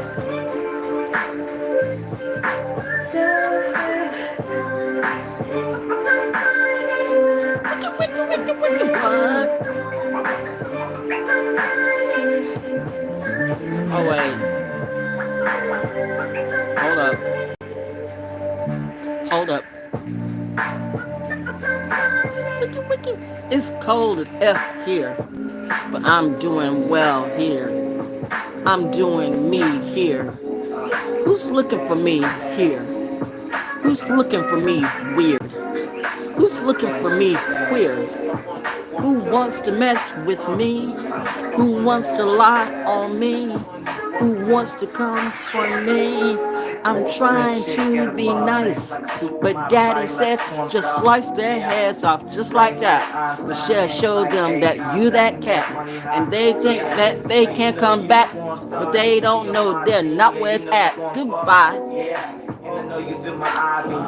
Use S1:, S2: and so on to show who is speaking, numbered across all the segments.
S1: Oh wait. Hold up. Hold up. It's cold as F here, but I'm doing well here. I'm doing me here. Who's looking for me here? Who's looking for me weird? Who's looking for me queer? Who wants to mess with me? Who wants to lie on me? Who wants to come for me? I'm trying to be nice, but Daddy says just slice their heads off just like that. Michelle showed them that you that cat, and they think that they can't come back, but they don't know they're not where it's at. Goodbye.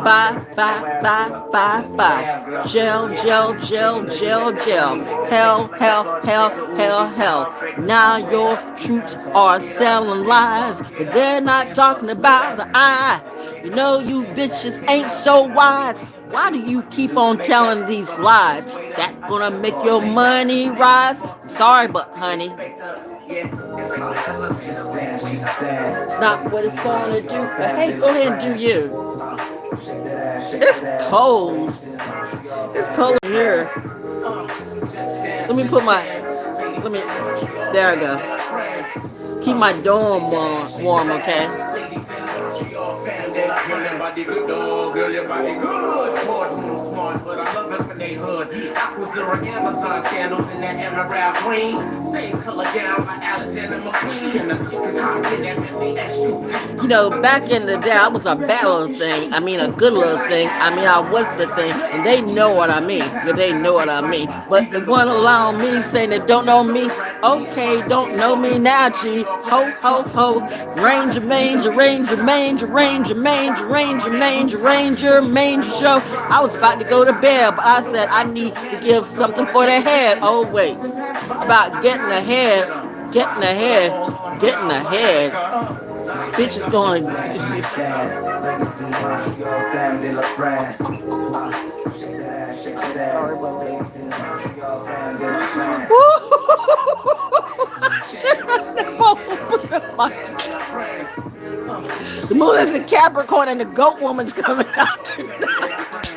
S1: Bye, bye, bye, bye, bye. Gel, gel, gel, gel, gel. Hell, hell, hell, hell, hell. Now your troops are selling lies, but they're not talking about the eye. You know you bitches ain't so wise. Why do you keep on telling these lies? That gonna make your money rise? Sorry, but honey, it's not what it's gonna do. But hey, go ahead and do you. It's cold. It's cold here. There I go. Keep my dome warm, okay? You know, back in the day, I was a bad little thing. I mean, a good little thing. I mean, I was the thing. And they know what I mean. Yeah, they know what I mean. But the one along me saying they don't know me. Okay, don't know me now, G. Ho, ho, ho. Ranger, manger, ranger, manger, ranger, manger, ranger, manger, ranger, manger show. I was about to go to bed, but I said I need to give something for the head. Oh, wait. About getting ahead, getting ahead, getting ahead. Bitch is going. The moon is in Capricorn and the goat woman's coming out tonight.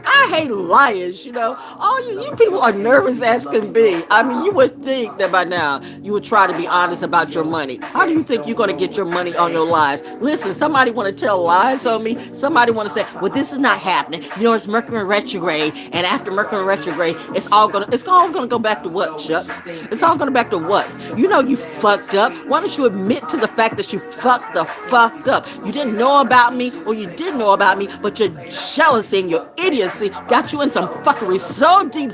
S1: I hate liars, you know. All you people are nervous as can be. I mean, you would think that by now you would try to be honest about your money. How do you think you're going to get your money on your lies? Listen, somebody want to tell lies on me. Somebody want to say, well, this is not happening. You know, it's Mercury retrograde, and after Mercury retrograde, it's all gonna go back to what, Chuck? It's all gonna back to what? You know you fucked up. Why don't you admit to the fact that you fucked the fuck up? You didn't know about me, or you did know about me, but your jealousy and your idiocy got you in some fuckery so deep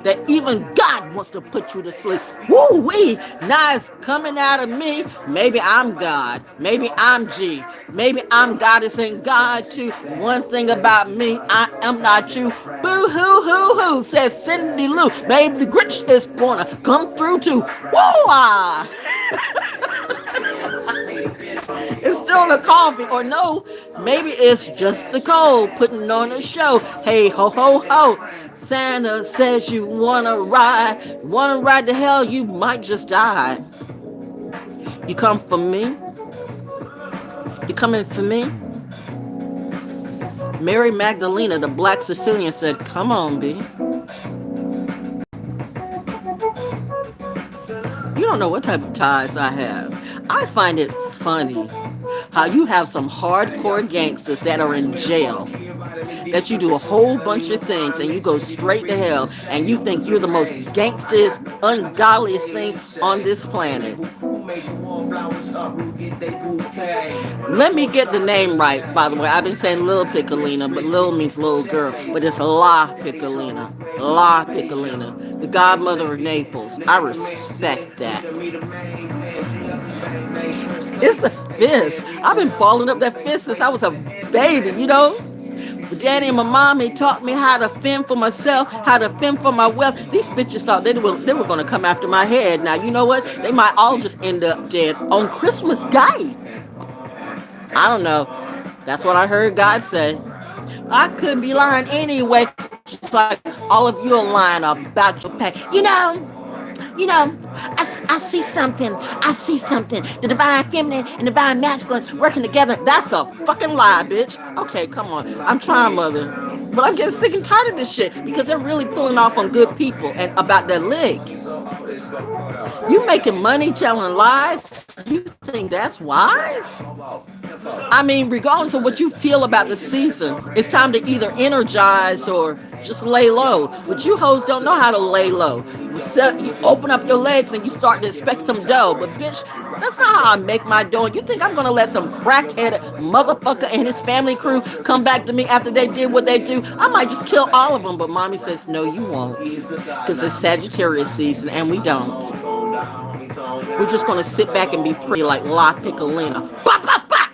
S1: that even God wants to put you to sleep. Woo-wee! Now it's coming out of me. Maybe I'm God. Maybe I'm G. Maybe I'm goddess and God too. One thing about me, I am not you. Boo-hoo-hoo-hoo, says Cindy Lou. Maybe the Grinch is gonna come through too. Woo-ah! It's still the coffee, or no, maybe it's just the cold putting on a show. Hey, ho, ho, ho. Santa says you wanna ride to hell, you might just die. You come for me? You coming for me? Mary Magdalena, the black Sicilian, said, come on, B. You don't know what type of ties I have. I find it funny how you have some hardcore gangsters that are in jail, that you do a whole bunch of things and you go straight to hell and you think you're the most gangstest, ungodliest thing on this planet. Let me get the name right, by the way. I've been saying Lil Piccolina, but Lil means little girl, but it's La Piccolina. La Piccolina, the godmother of Naples. I respect that. It's a fist. I've been balling up that fist since I was a baby, you know? My daddy and my mommy taught me how to fend for myself, how to fend for my wealth. These bitches thought they were going to come after my head. Now, you know what? They might all just end up dead on Christmas Day. I don't know. That's what I heard God say. I could be lying anyway, just like all of you are lying about your past. I see something. I see something. The divine feminine and divine masculine working together. That's a fucking lie, bitch. Okay, come on. I'm trying, mother. But I'm getting sick and tired of this shit because they're really pulling off on good people and about their leg. You making money telling lies? You think that's wise? I mean, regardless of what you feel about the season, it's time to either energize or just lay low. But you hoes don't know how to lay low. You open up your legs and you start to expect some dough. But bitch, that's not how I make my dough. You think I'm going to let some crackheaded motherfucker and his family crew come back to me after they did what they do? I might just kill all of them. But mommy says, no, you won't. Because it's Sagittarius season and we don't. We're just going to sit back and be pretty like La Piccolina. Bah, bah, bah!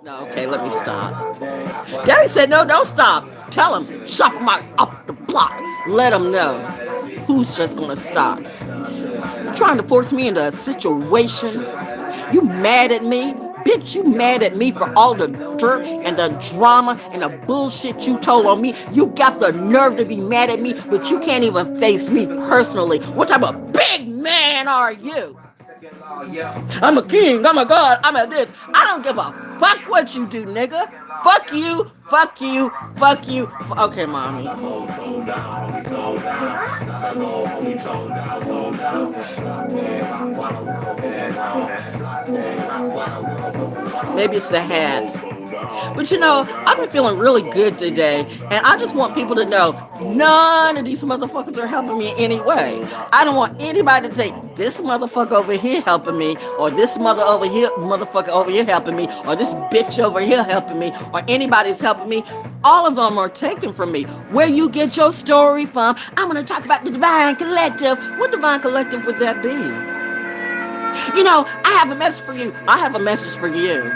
S1: No, okay, let me stop. Daddy said, no, don't stop. Tell him, shop him out off the block. Let him know. Who's just going to stop? You're trying to force me into a situation. You mad at me? Bitch, you mad at me for all the dirt and the drama and the bullshit you told on me. You got the nerve to be mad at me, but you can't even face me personally. What type of big man are you? I'm a king, I'm a god, I'm a this. I don't give a fuck what you do, nigga. Fuck you, fuck you, fuck you. Okay, mommy. Maybe it's the hat. But you know, I've been feeling really good today, and I just want people to know none of these motherfuckers are helping me in any way. I don't want anybody to think this motherfucker over here helping me, or this motherfucker over here helping me, or this bitch over here helping me, or anybody's helping me. All of them are taken from me. Where you get your story from, I'm going to talk about the Divine Collective. What Divine Collective would that be? You know, I have a message for you. I have a message for you.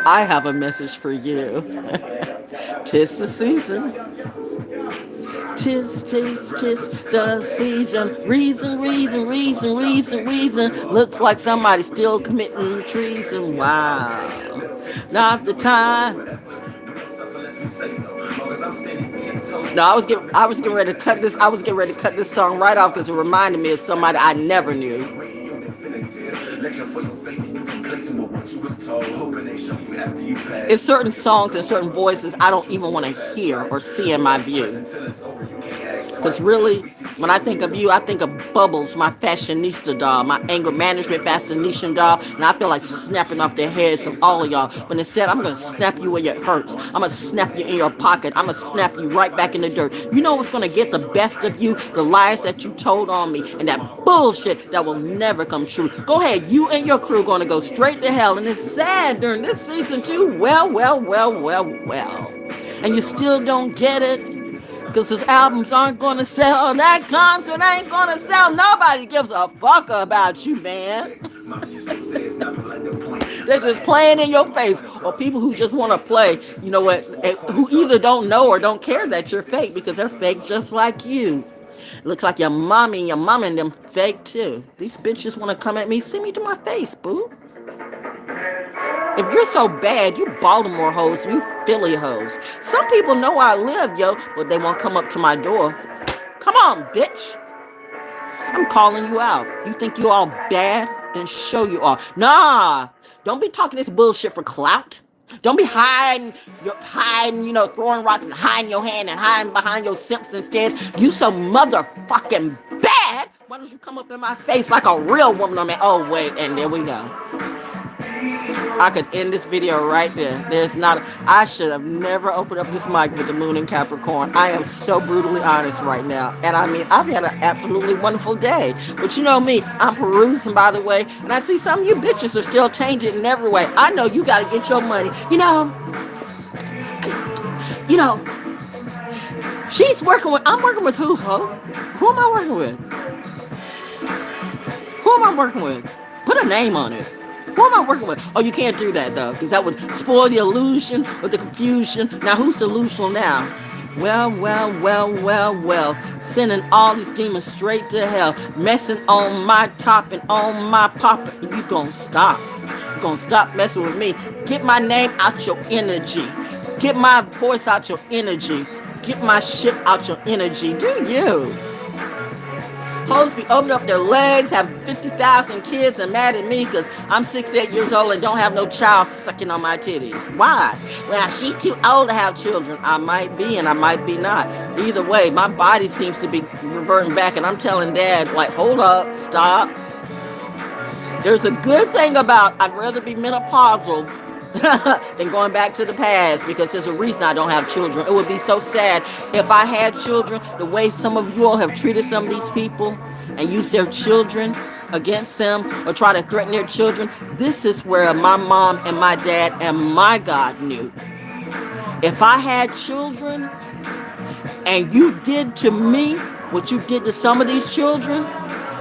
S1: I have a message for you. 'Tis the season. Tis the season. Reason. Looks like somebody's still committing treason. Wow. Not the time. No, I was getting ready to cut this. I was getting ready to cut this song right off because it reminded me of somebody I never knew. It's certain songs and certain voices I don't even want to hear or see in my view. Because really, when I think of you, I think of Bubbles, my fashionista doll, my anger management fascination doll, and I feel like snapping off the heads of all of y'all. But instead, I'm going to snap you where it hurts. I'm going to snap you in your pocket. I'm going to snap you right back in the dirt. You know what's going to get the best of you? The lies that you told on me and that bullshit that will never come true. Go ahead, you and your crew going to go straight to hell. And it's sad during this season too. Well. And you still don't get it. Because those albums aren't going to sell. That concert ain't going to sell. Nobody gives a fuck about you, man. They're just playing in your face. Or people who just want to play, you know what, who either don't know or don't care that you're fake because they're fake just like you. It looks like your mommy and them fake too. These bitches want to come at me. See me to my face, boo. If you're so bad, you Baltimore hoes, you Philly hoes. Some people know where I live, yo, but they won't come up to my door. Come on, bitch. I'm calling you out. You think you all bad? Then show you are. Nah, don't be talking this bullshit for clout. Don't be hiding, throwing rocks and hiding your hand and hiding behind your Simpson stairs. You so motherfucking bad. Why don't you come up in my face like a real woman? Oh, wait, and there we go. I could end this video right there. I should have never opened up this mic with the moon in Capricorn. I am so brutally honest right now. And I mean, I've had an absolutely wonderful day. But you know me, I'm perusing, by the way. And I see some of you bitches are still changing in every way. I know you got to get your money. I'm working with who, ho? Who am I working with? Who am I working with? Put a name on it. Who am I working with? Oh, you can't do that though, because that would spoil the illusion or the confusion. Now, who's delusional now? Well, sending all these demons straight to hell, messing on my top and on my papa. You gonna stop. You gonna stop messing with me. Get my name out your energy. Get my voice out your energy. Get my shit out your energy. Do you? Hoes be opening up their legs, have 50,000 kids and mad at me because I'm 68 years old and don't have no child sucking on my titties. Why? Well, she's too old to have children. I might be and I might be not. Either way, my body seems to be reverting back, and I'm telling Dad, like, hold up, stop. There's a good thing about I'd rather be menopausal than going back to the past, because there's a reason I don't have children. It would be so sad if I had children the way some of you all have treated some of these people and use their children against them or try to threaten their children. This is where my mom and my dad and my God knew. If I had children and you did to me what you did to some of these children,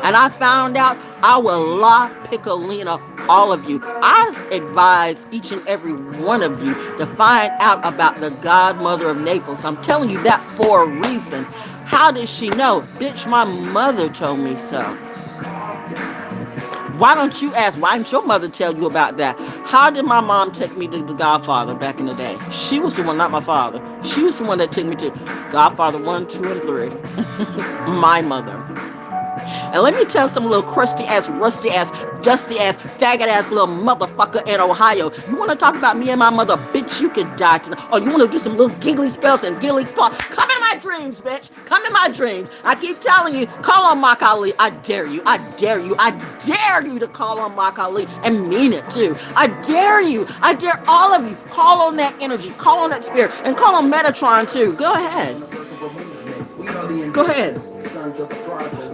S1: and I found out, I will la piccolina all of you. I advise each and every one of you to find out about the godmother of Naples. I'm telling you that for a reason. How did she know? Bitch, my mother told me so. Why don't you ask? Why didn't your mother tell you about that? How did my mom take me to the Godfather back in the day? She was the one, not my father. She was the one that took me to Godfather 1, 2, and 3. My mother. And let me tell some little crusty ass, rusty ass, dusty ass, faggot ass little motherfucker in Ohio. You want to talk about me and my mother? Bitch, you can die tonight. Oh, you want to do some little giggly spells and giggly talk? Come in my dreams, bitch. Come in my dreams. I keep telling you, call on Mach Ali. I dare you. I dare you. I dare you to call on Mach Ali and mean it too. I dare you. I dare all of you. Call on that energy. Call on that spirit. And call on Metatron too. Go ahead. Go ahead.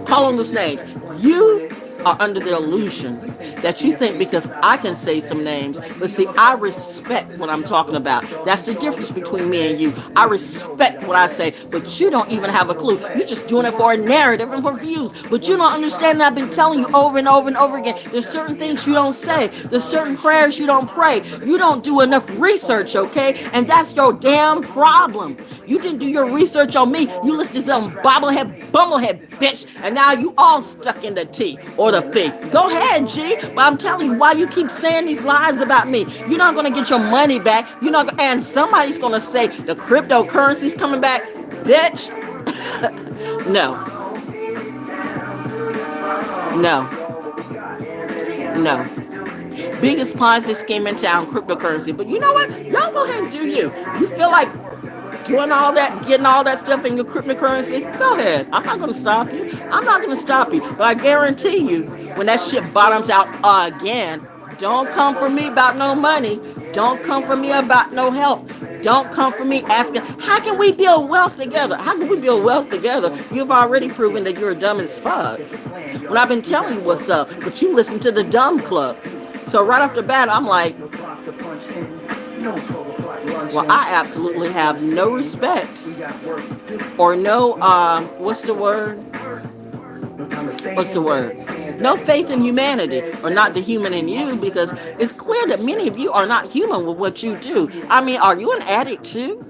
S1: Call on those names. You are under the illusion that you think because I can say some names, but see, I respect what I'm talking about. That's the difference between me and you. I respect what I say, but you don't even have a clue. You're just doing it for a narrative and for views, but you don't understand that I've been telling you over and over and over again. There's certain things you don't say. There's certain prayers you don't pray. You don't do enough research, okay? And that's your damn problem. You didn't do your research on me. You listened to some bobblehead, bumblehead bitch, and now you all stuck in the T or the P. Go ahead, G. But I'm telling you why you keep saying these lies about me. You're not going to get your money back. You're not, and somebody's going to say the cryptocurrency's coming back. Bitch. No. Biggest Ponzi scheme in town, cryptocurrency. But you know what? Y'all go ahead and do you. You feel like doing all that, getting all that stuff in your cryptocurrency? Go ahead. I'm not going to stop you. But I guarantee you, when that shit bottoms out again, don't come for me about no money. Don't come for me about no help. Don't come for me asking, how can we build wealth together? How can we build wealth together? You've already proven that you're dumb as fuck. When I've been telling you what's up, but you listen to the dumb club. So right off the bat, I'm like, well, I absolutely have no respect or no, what's the word? No faith in humanity, or not the human in you, because it's clear that many of you are not human with what you do. I mean, are you an addict too?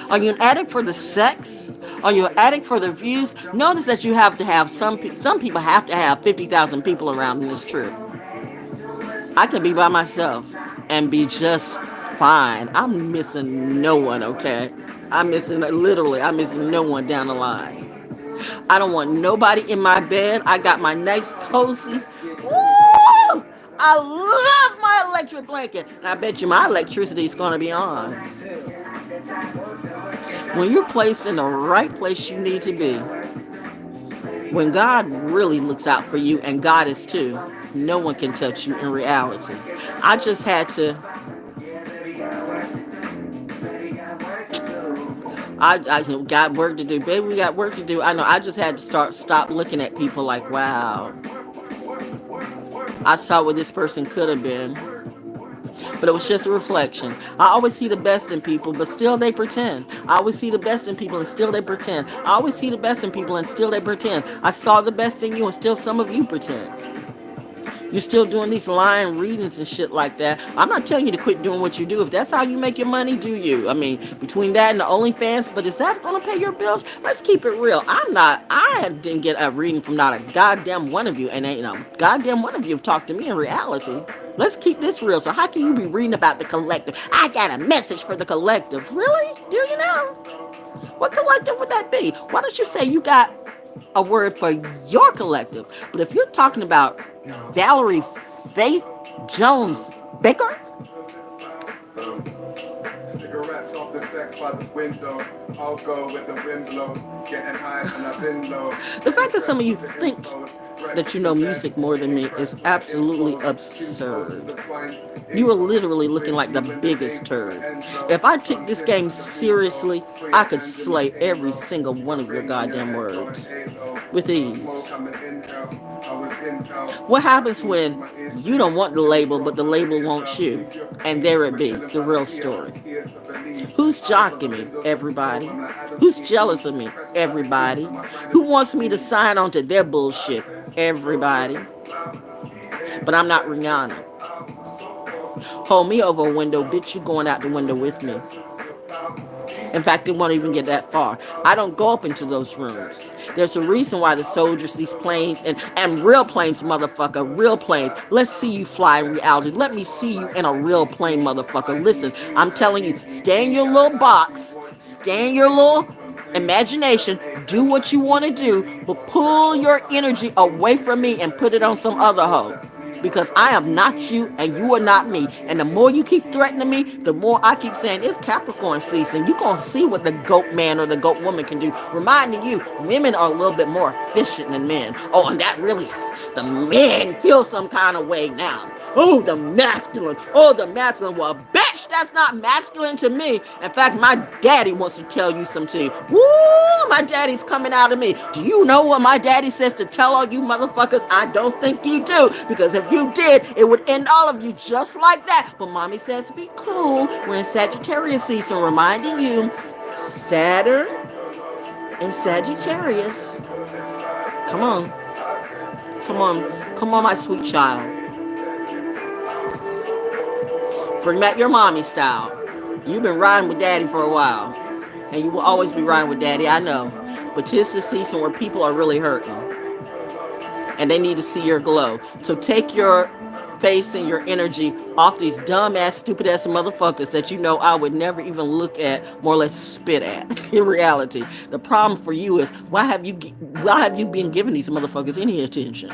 S1: Are you an addict for the sex? Are you an addict for the views? Notice that you have to have some people have to have 50,000 people around in this trip. I could be by myself and be just fine. I'm missing no one, okay? I'm missing no one down the line. I don't want nobody in my bed. I got my nice cozy. Woo! I love my electric blanket. And I bet you my electricity is going to be on. When you're placed in the right place you need to be, when God really looks out for you, and God is too, no one can touch you in reality. I just had to I got work to do. Baby, we got work to do. I know. I just had to stop looking at people like, wow. I saw what this person could have been. But it was just a reflection. I always see the best in people, but still they pretend. I always see the best in people and still they pretend. I always see the best in people and still they pretend. I saw the best in you and still some of you pretend. You're still doing these line readings and shit like that. I'm not telling you to quit doing what you do. If that's how you make your money, do you? I mean, between that and the OnlyFans, but is that going to pay your bills? Let's keep it real. I didn't get a reading from not a goddamn one of you. And ain't no goddamn one of you have talked to me in reality. Let's keep this real. So how can you be reading about the collective? I got a message for the collective. Really? Do you know? What collective would that be? Why don't you say you got a word for your collective? But if you're talking about Valerie Faith Jones Baker,
S2: cigarettes off the sex by the window. I'll go with the wind blows, getting high and I've been low.
S1: the fact that some of you think that you know music more than me is absolutely absurd. You are literally looking like the biggest turd. If I took this game seriously, I could slay every single one of your goddamn words with ease. What happens when you don't want the label, but the label wants you? And there it be, the real story. Who's jocking me? Everybody. Who's jealous of me? Everybody. Who wants me to sign on to their bullshit? Everybody. But I'm not Rihanna. Hold me over a window, bitch, you going out the window with me. In fact, it won't even get that far. I don't go up into those rooms. There's a reason why the soldiers, these planes, and real planes, motherfucker, real planes. Let's see you fly in reality. Let me see you in a real plane, motherfucker. Listen, I'm telling you, stay in your little box, stay in your little imagination, do what you want to do, but pull your energy away from me and put it on some other hoe. Because I am not you and you are not me. And the more you keep threatening me, the more I keep saying it's Capricorn season. You're going to see what the goat man or the goat woman can do. Reminding you, women are a little bit more efficient than men. Oh, and that really, the men feel some kind of way now. Oh, the masculine. Oh, the masculine. Well, bitch, that's not masculine to me. In fact, my daddy wants to tell you something. Woo, my daddy's coming out of me. Do you know what my daddy says to tell all you motherfuckers? I don't think you do. Because if you did, it would end all of you just like that. But mommy says be cool. We're in Sagittarius season, reminding you, Saturn and Sagittarius. Come on. Come on. Come on, my sweet child. Bring back your mommy style. You've been riding with daddy for a while. And you will always be riding with daddy, I know. But 'tis the season where people are really hurting. And they need to see your glow. So take your face and your energy off these dumb-ass, stupid-ass motherfuckers that you know I would never even look at, more or less spit at. In reality, the problem for you is, why have you been giving these motherfuckers any attention?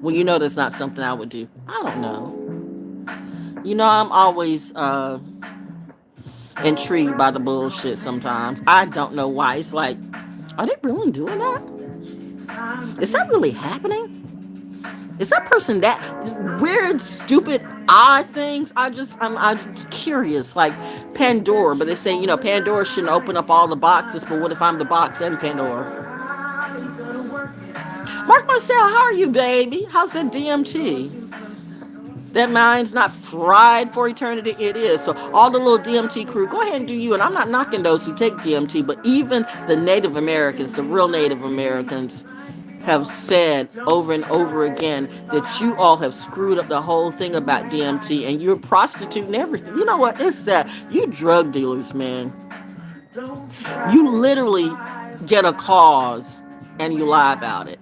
S1: Well, you know that's not something I would do. I don't know. You know, I'm always intrigued by the bullshit sometimes. I don't know why. It's like, are they really doing that? Is that really happening? Is that person that weird, stupid, odd things? I'm just curious. Like Pandora, but they say, you know, Pandora shouldn't open up all the boxes, but what if I'm the box and Pandora? Mark Marcel, how are you, baby? How's that DMT? That mind's not fried for eternity. It is. So all the little DMT crew, go ahead and do you. And I'm not knocking those who take DMT, but even the Native Americans, the real Native Americans, have said over and over again that you all have screwed up the whole thing about DMT and you're prostituting everything. You know what? It's sad. You drug dealers, man. You literally get a cause and you lie about it.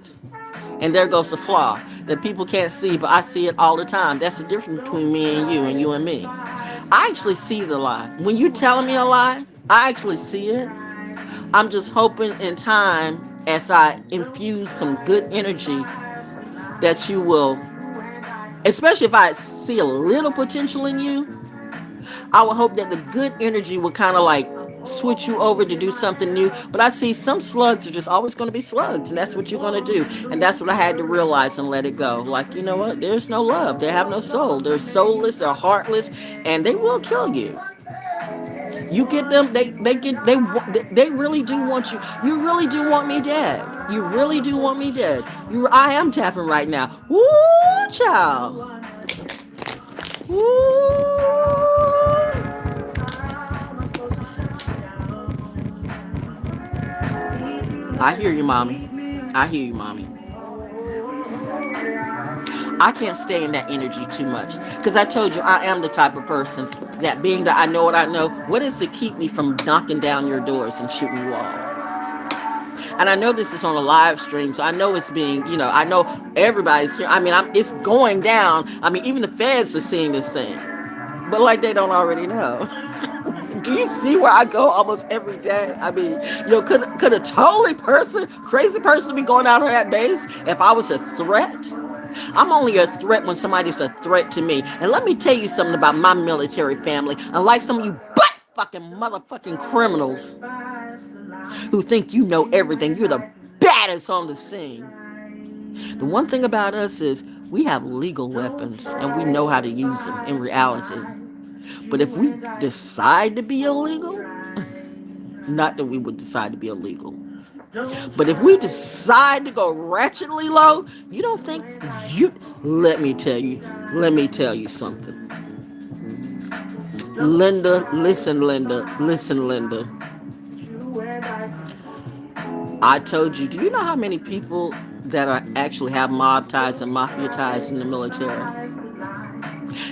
S1: And there goes the flaw that people can't see, but I see it all the time. That's the difference between me and you and me. I actually see the lie. When you're telling me a lie, I actually see it. I'm just hoping in time, as I infuse some good energy, that you will, especially if I see a little potential in you, I would hope that the good energy will kind of like switch you over to do something new. But I see some slugs are just always going to be slugs, and that's what you're going to do. And that's what I had to realize and let it go. Like, you know what? There's no love. They have no soul. They're soulless. They're heartless, and they will kill you. You get them. They really do want you. You really do want me dead. You really do want me dead. I am tapping right now. Woo, child. Woo. I hear you, mommy. I hear you, mommy. I can't stay in that energy too much. Because I told you, I am the type of person that being that I know what I know, what is to keep me from knocking down your doors and shooting you all? And I know this is on a live stream, so I know it's being, I know everybody's here. I mean, it's going down. I mean, even the feds are seeing this thing. But like they don't already know. Do you see where I go almost every day? I mean, could a totally crazy person be going out on that base if I was a threat? I'm only a threat when somebody's a threat to me. And let me tell you something about my military family. Unlike some of you fucking motherfucking criminals who think you know everything, you're the baddest on the scene. The one thing about us is we have legal weapons and we know how to use them in reality. But if we decide to be illegal, not that we would decide to be illegal, but if we decide to go ratchetly low, you don't think let me tell you something. Linda, listen, Linda. I told you, do you know how many people that actually have mob ties and mafia ties in the military?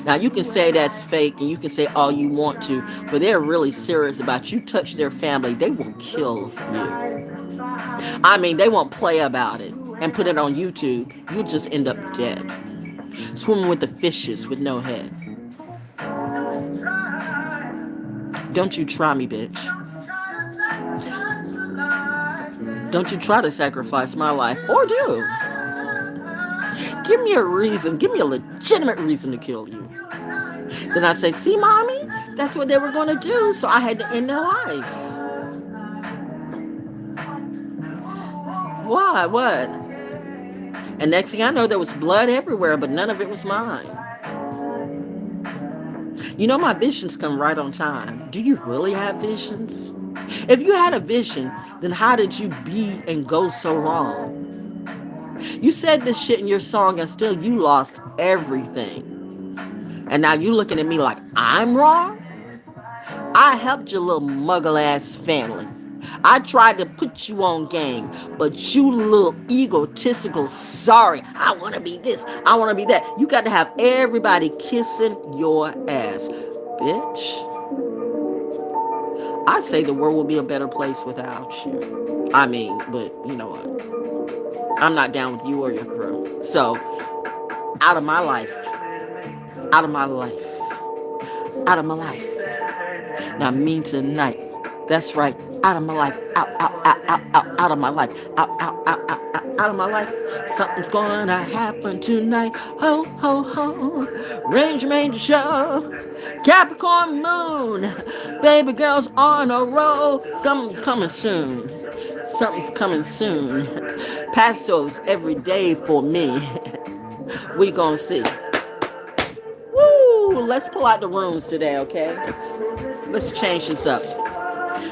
S1: Now, you can say that's fake and you can say all you want to, but they're really serious about you touch their family, they will kill you. I mean, they won't play about it and put it on YouTube. You'll just end up dead. Swimming with the fishes with no head. Don't you try me, bitch. Don't you try to sacrifice my life, or do. Give me a reason, give me a legitimate reason to kill you. Then I say, see, mommy, that's what they were going to do, so I had to end their life. Why? What? And next thing I know, there was blood everywhere, but none of it was mine. You know, my visions come right on time. Do you really have visions? If you had a vision, then how did you be and go so wrong? You said this shit in your song and still you lost everything. And now you looking at me like I'm wrong? I helped your little muggle ass family. I tried to put you on game, but you little egotistical, sorry, I want to be this, I want to be that. You got to have everybody kissing your ass. Bitch. I say the world will be a better place without you. I mean, but you know what? I'm not down with you or your crew. So, out of my life. Out of my life. Out of my life. Now, mean tonight. That's right. Out of my life. Out of my life. Out of my life. Something's gonna happen tonight. Ho, ho, ho. Ranger show. Capricorn moon. Baby girls on a roll. Something's coming soon. Something's coming soon. Passos every day for me. We gonna see. Woo! Let's pull out the rooms today, okay? Let's change this up.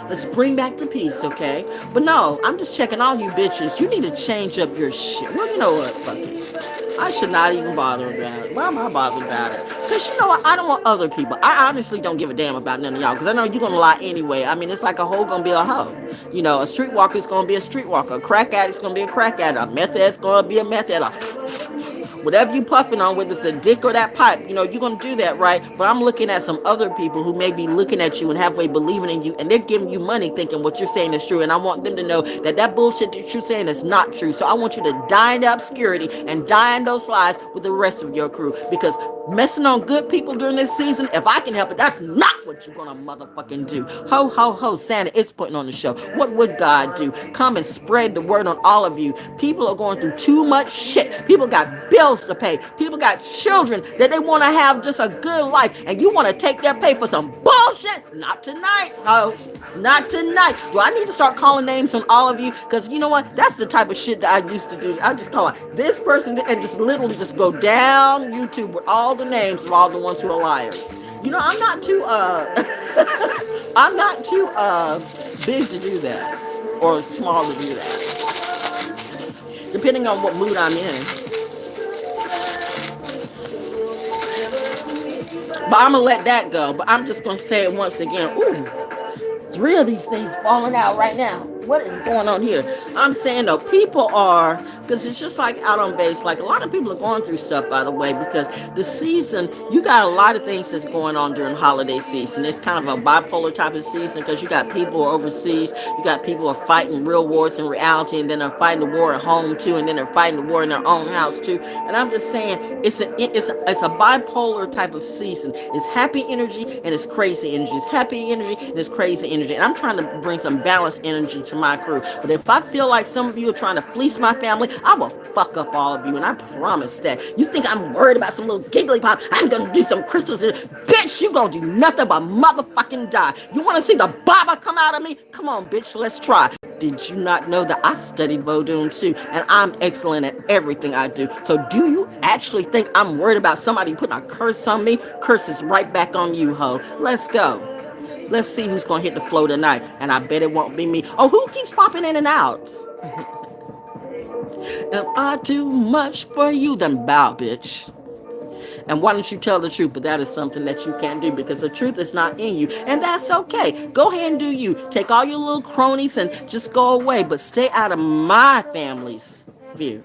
S1: Let's bring back the peace, okay? But no, I'm just checking all you bitches. You need to change up your shit. Well, you know what? Fuck it. I should not even bother about it. Why am I bothered about it? Because you know what? I don't want other people. I honestly don't give a damn about none of y'all. Because I know you're going to lie anyway. I mean, it's like a hoe going to be a hoe. You know, a streetwalker is going to be a streetwalker. A crack addict's going to be a crack addict. A meth head's going to be a meth addict. Whatever you puffing on, whether it's a dick or that pipe, you know, you're going to do that, right? But I'm looking at some other people who may be looking at you and halfway believing in you, and they're giving you money thinking what you're saying is true. And I want them to know that that bullshit that you're saying is not true. So I want you to die in the obscurity and die in those lies with the rest of your crew. Because messing on good people during this season, if I can help it, that's not what you're gonna motherfucking do. Ho, ho, ho, Santa is putting on the show. What would God do? Come and spread the word on all of you. People are going through too much shit. People got bills to pay. People got children that they want to have just a good life, and you want to take their pay for some bullshit? Not tonight, ho. Not tonight. Do I need to start calling names on all of you? Because you know what? That's the type of shit that I used to do. I just call it this person and just literally just go down YouTube with all the names of all the ones who are liars. You know, I'm not too I'm not too big to do that, or small to do that, depending on what mood I'm in. But I'm gonna let that go. But I'm just gonna say it once again. Ooh, 3 of these things falling out right now. What is going on here? I'm saying though, people are Because it's just like out on base. Like a lot of people are going through stuff, by the way, because the season, you got a lot of things that's going on during holiday season. It's kind of a bipolar type of season because you got people who are overseas, you got people who are fighting real wars in reality, and then they're fighting the war at home too, and then they're fighting the war in their own house too. And I'm just saying, it's a bipolar type of season. It's happy energy and it's crazy energy. It's happy energy and it's crazy energy. And I'm trying to bring some balanced energy to my crew. But if I feel like some of you are trying to fleece my family, I will fuck up all of you, and I promise that. You think I'm worried about some little giggly pop? I'm gonna do some crystals. Bitch, you gonna do nothing but motherfucking die. You wanna see the baba come out of me? Come on, bitch, let's try. Did you not know that I studied ValJones too, and I'm excellent at everything I do? So do you actually think I'm worried about somebody putting a curse on me? Curse is right back on you, ho. Let's go. Let's see who's gonna hit the floor tonight, and I bet it won't be me. Oh, who keeps popping in and out? If I do much for you, then bow, bitch. And why don't you tell the truth? But that is something that you can't do because the truth is not in you. And that's okay. Go ahead and do you. Take all your little cronies and just go away. But stay out of my family's view.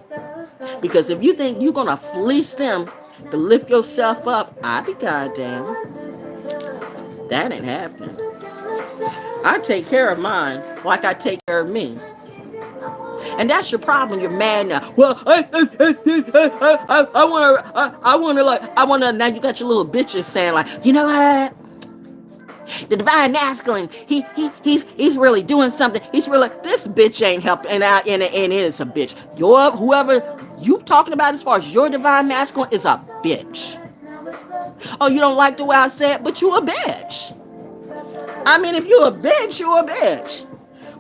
S1: Because if you think you're going to fleece them to lift yourself up, I be goddamn. That ain't happening. I take care of mine like I take care of me. And that's your problem. You're mad now. Well, I want to. Now you got your little bitches saying like, you know what? The divine masculine, he's really doing something. He's really, this bitch ain't helping out, and it is a bitch. Whoever you talking about as far as your divine masculine is a bitch. Oh, you don't like the way I say it, but you a bitch. I mean, if you a bitch, you a bitch.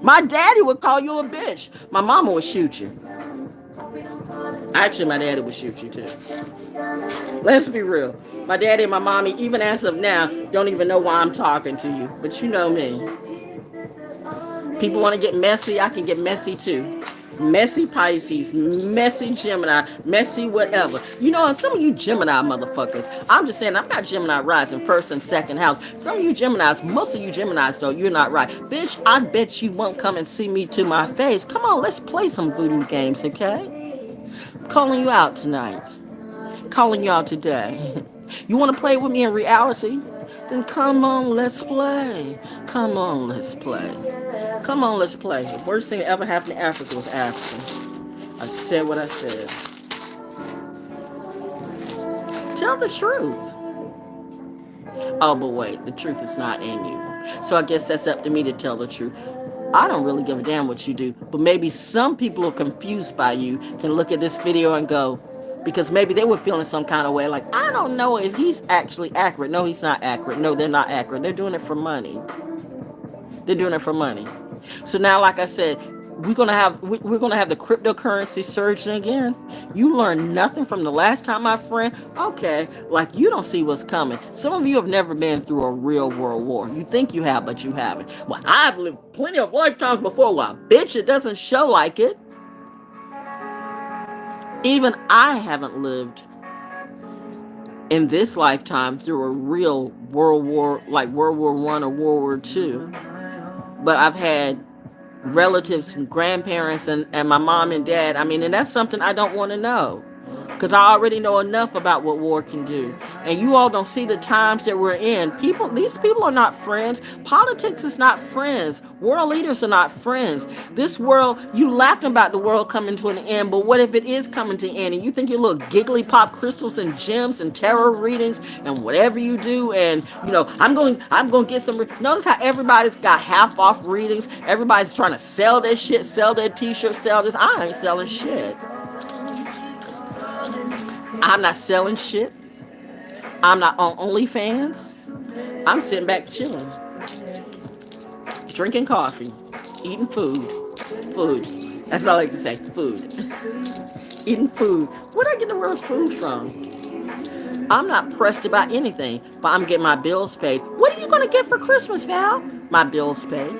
S1: My daddy would call you a bitch. My mama would shoot you. Actually, my daddy would shoot you too. Let's be real. My daddy and my mommy, even as of now, don't even know why I'm talking to you. But you know me. People want to get messy, I can get messy too. Messy Pisces, messy Gemini, messy whatever. You know, some of you Gemini motherfuckers, I'm just saying, I've got Gemini rising first and second house. Some of you Geminis, most of you Geminis though, you're not right. Bitch, I bet you won't come and see me to my face. Come on, let's play some voodoo games, okay? I'm calling you out tonight. Calling you out today. You want to play with me in reality? Then come on, let's play. Come on, let's play. Come on, let's play. The worst thing that ever happened to Africa was Africa. I said what I said. Tell the truth. Oh, but wait, the truth is not in you. So I guess that's up to me to tell the truth. I don't really give a damn what you do, but maybe some people who are confused by you can look at this video and go, because maybe they were feeling some kind of way, like, I don't know if he's actually accurate. No, he's not accurate. No, they're not accurate. They're doing it for money. They're doing it for money. So now, like I said, we're gonna have the cryptocurrency surging again. You learned nothing from the last time, my friend. Okay, like you don't see what's coming. Some of you have never been through a real world war. You think you have, but you haven't. Well, I've lived plenty of lifetimes before. Well, bitch, it doesn't show like it. Even I haven't lived in this lifetime through a real world war, like World War I or World War II. But I've had relatives and grandparents and my mom and dad. I mean, and that's something I don't want to know. Because I already know enough about what war can do. And you all don't see the times that we're in. These people are not friends. Politics is not friends. World leaders are not friends. This world, you laughing about the world coming to an end, but what if it is coming to an end? And you think your little giggly pop crystals and gems and tarot readings and whatever you do, and you know, I'm going to get some. Notice how everybody's got half off readings. Everybody's trying to sell their shit, sell their t-shirts, sell this. I ain't selling shit. I'm not selling shit. I'm not on OnlyFans. I'm sitting back chilling. Drinking coffee. Eating food. Food. That's all I like to say. Food. Eating food. Where did I get the word food from? I'm not pressed about anything, but I'm getting my bills paid. What are you going to get for Christmas, Val? My bills paid.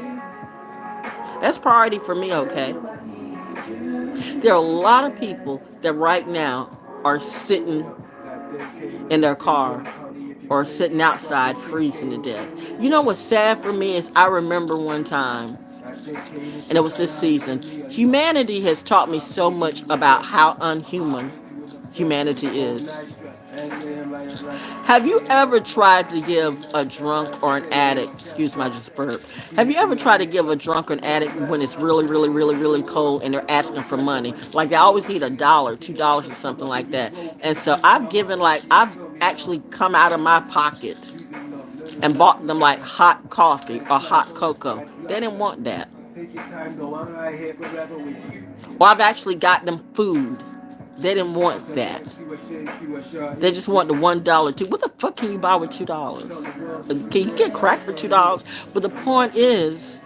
S1: That's priority for me, okay? There are a lot of people that right now are sitting in their car or sitting outside freezing to death. You know what's sad for me is I remember one time And it was this season. Humanity has taught me so much about how unhuman humanity is. Have you ever tried to give a drunk or an addict, excuse my just burp, have you ever tried to give a drunk or an addict when it's really, really, really, really cold and they're asking for money? Like they always need $1, $2 or something like that. And so I've actually come out of my pocket and bought them like hot coffee or hot cocoa. They didn't want that. Or I've actually got them food. They didn't want that. They just want the $1 too. What the fuck can you buy with $2? Can you get crack for $2? But the point is,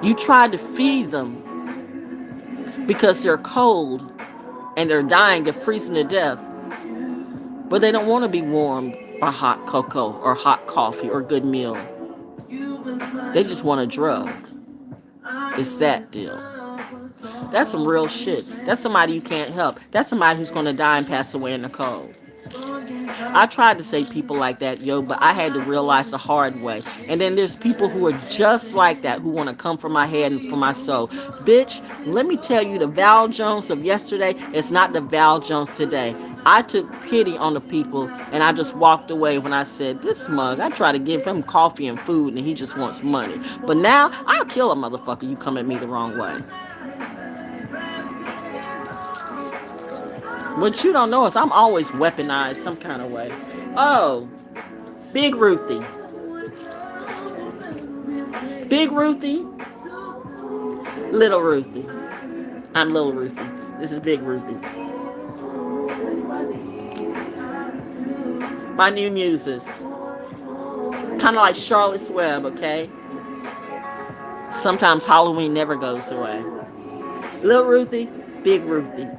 S1: you try to feed them because they're cold and they're dying, they're freezing to death. But they don't want to be warmed by hot cocoa or hot coffee or a good meal. They just want a drug. It's that deal. That's some real shit. That's somebody you can't help. That's somebody who's going to die and pass away in the cold. I tried to say people like that, but I had to realize the hard way. And then there's people who are just like that, who want to come for my head and for my soul. Bitch, let me tell you, the ValJones of yesterday is not the ValJones today. I took pity on the people and I just walked away when I said, this mug, I try to give him coffee and food and he just wants money. But now, I'll kill a motherfucker you come at me the wrong way. What you don't know is I'm always weaponized some kind of way. Oh, Big Ruthie. Big Ruthie. Little Ruthie. I'm Little Ruthie. This is Big Ruthie. My new muses. Kind of like Charlotte's Web, okay? Sometimes Halloween never goes away. Little Ruthie, Big Ruthie.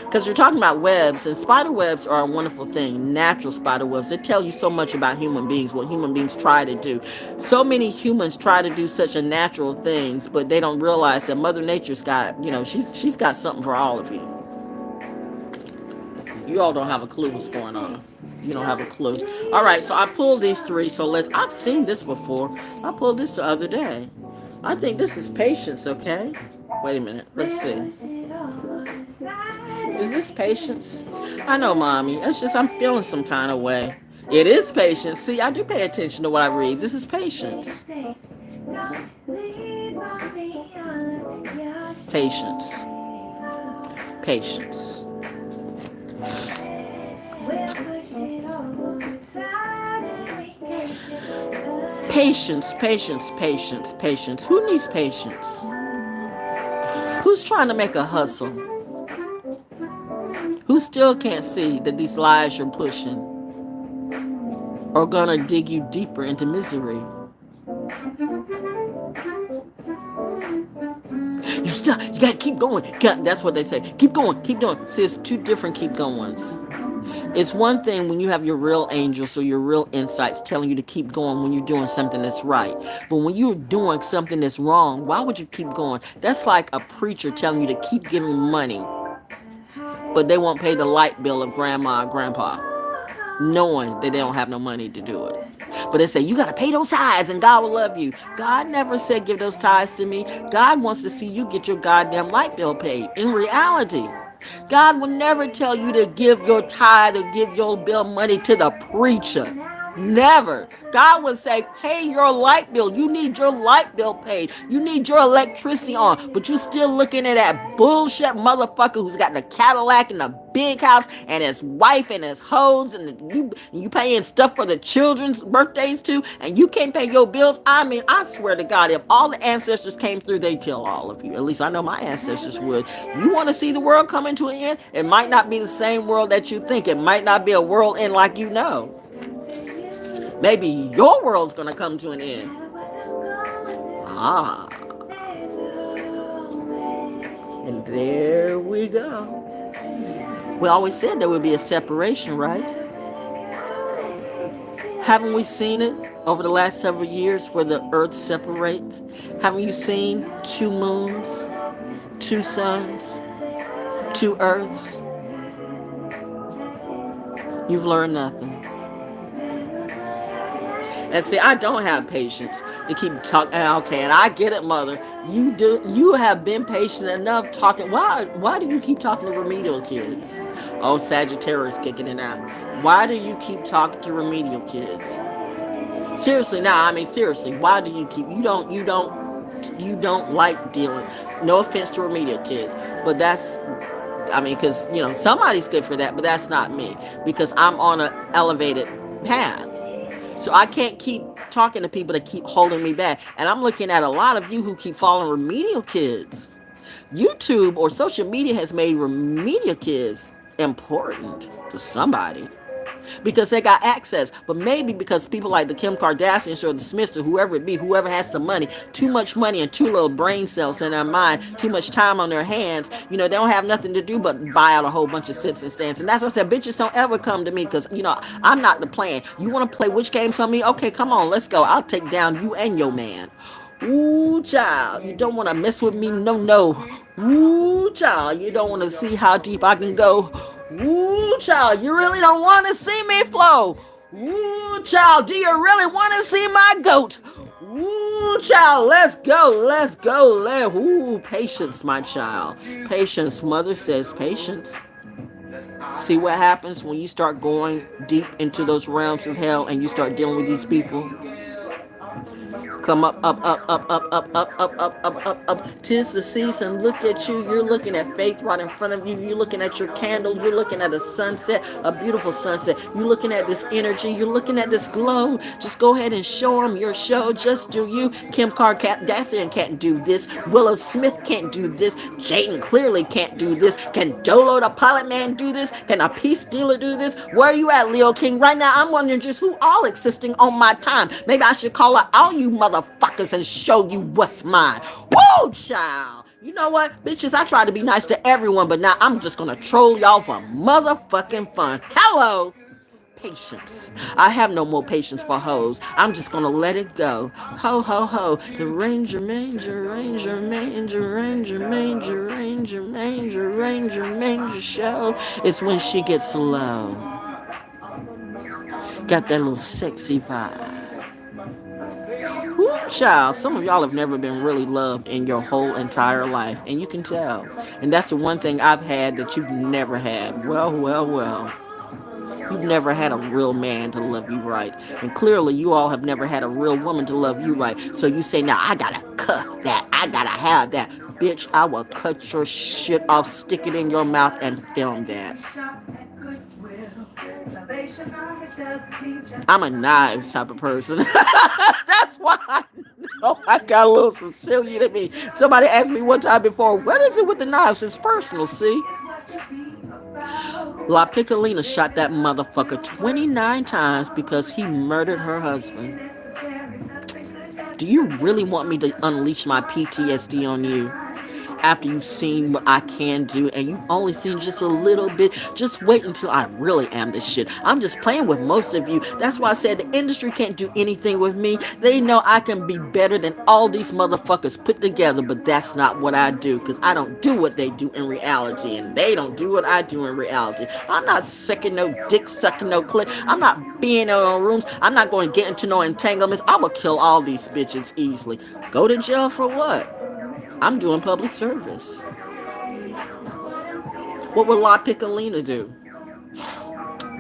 S1: Because you're talking about webs, and spider webs are a wonderful thing. Natural spider webs. They tell you so much about human beings, what human beings try to do. So many humans try to do such a natural things, but they don't realize that Mother Nature's got, she's got something for all of you. You all don't have a clue what's going on. You don't have a clue. All right, so I pulled these three. So I've seen this before. I pulled this the other day. I think this is patience, okay? Wait a minute. Let's see. Is this patience? I know, Mommy. It's just I'm feeling some kind of way. It is patience. See, I do pay attention to what I read. This is patience. Patience. Patience. Patience, patience, patience, patience. Who needs patience? Who's trying to make a hustle? Who still can't see that these lies you're pushing are gonna dig you deeper into misery? You gotta keep going. That's what they say. Keep going, keep doing. See, it's two different keep goings. It's one thing when you have your real angels or your real insights telling you to keep going when you're doing something that's right. But when you're doing something that's wrong, why would you keep going? That's like a preacher telling you to keep giving money, but they won't pay the light bill of grandma and grandpa, knowing that they don't have no money to do it. But they say, you got to pay those tithes and God will love you. God never said give those tithes to me. God wants to see you get your goddamn light bill paid. In reality, God will never tell you to give your tithe or give your bill money to the preacher. Never. God would say, pay your light bill. You need your light bill paid. You need your electricity on. But you still looking at that bullshit motherfucker who's got the Cadillac and the big house and his wife and his hoes and you paying stuff for the children's birthdays too, and you can't pay your bills. I mean, I swear to God, if all the ancestors came through, they'd kill all of you. At least I know my ancestors would. You want to see the world coming to an end? It might not be the same world that you think. It might not be a world end like you know. Maybe your world's going to come to an end. Ah. And there we go. We always said there would be a separation, right? Haven't we seen it over the last several years where the earth separates? Haven't you seen 2 moons, 2 suns, 2 earths? You've learned nothing. And see, I don't have patience. to keep talking. Okay, and I get it, mother. You have been patient enough talking. Why do you keep talking to remedial kids? Oh, Sagittarius kicking it out. Why do you keep talking to remedial kids? Seriously, now, I mean, seriously, why do you keep, you don't like dealing, no offense to remedial kids, but that's, I mean, because, somebody's good for that, but that's not me, because I'm on an elevated path. So I can't keep talking to people that keep holding me back. And I'm looking at a lot of you who keep following remedial kids. YouTube or social media has made remedial kids important to somebody because they got access. But maybe because people like the Kim Kardashians or the Smiths or whoever it be, whoever has the money, too much money and too little brain cells in their mind, too much time on their hands, they don't have nothing to do but buy out a whole bunch of sips and stands. And that's what I said, bitches don't ever come to me because, I'm not the plan. You want to play which games on me? Okay, come on, let's go. I'll take down you and your man. Ooh, child, you don't want to mess with me? No. Ooh, child, you don't want to see how deep I can go? Ooh, child, you really don't want to see me flow? Ooh, child, do you really want to see my goat? Ooh, child, let's go. Ooh, patience, my child. Patience, mother says patience. See what happens when you start going deep into those realms of hell and you start dealing with these people? Come up. 'Tis the season. Look at you. You're looking at faith right in front of you. You're looking at your candle. You're looking at a sunset, a beautiful sunset. You're looking at this energy. You're looking at this glow. Just go ahead and show them your show. Just do you. Kim Kardashian can't do this. Willow Smith can't do this. Jaden clearly can't do this. Can Dolo the Pilot Man do this? Can a Peace Dealer do this? Where are you at, Leo King? Right now, I'm wondering just who all existing on my time. Maybe I should call out all you motherfuckers and show you what's mine. Woo, child. You know what, bitches, I try to be nice to everyone, but now I'm just gonna troll y'all for motherfucking fun. Hello. Patience. I have no more patience for hoes. I'm just gonna let it go. Ho, ho, ho. The Ranger show is when she gets low. Got that little sexy vibe. Woo, child, some of y'all have never been really loved in your whole entire life, and you can tell. And that's the one thing I've had that you've never had. Well. You've never had a real man to love you right. And clearly, you all have never had a real woman to love you right. So you say, now, I gotta cuff that. I gotta have that. Bitch, I will cut your shit off, stick it in your mouth, and film that. I'm a knives type of person. That's why I know I got a little Sicilian in me. Somebody asked me one time before, what is it with the knives? It's personal, see? La Piccolina shot that motherfucker 29 times because he murdered her husband. Do you really want me to unleash my PTSD on you? After you've seen what I can do and you've only seen just a little bit, just wait until I really am this shit. I'm just playing with most of you. That's why I said the industry can't do anything with me. They know I can be better than all these motherfuckers put together, but that's not what I do because I don't do what they do in reality and they don't do what I do in reality. I'm not sucking no dick, sucking no clit. I'm not being in no rooms. I'm not going to get into no entanglements. I will kill all these bitches easily. Go to jail for what? I'm doing public service. What would La Piccolina do?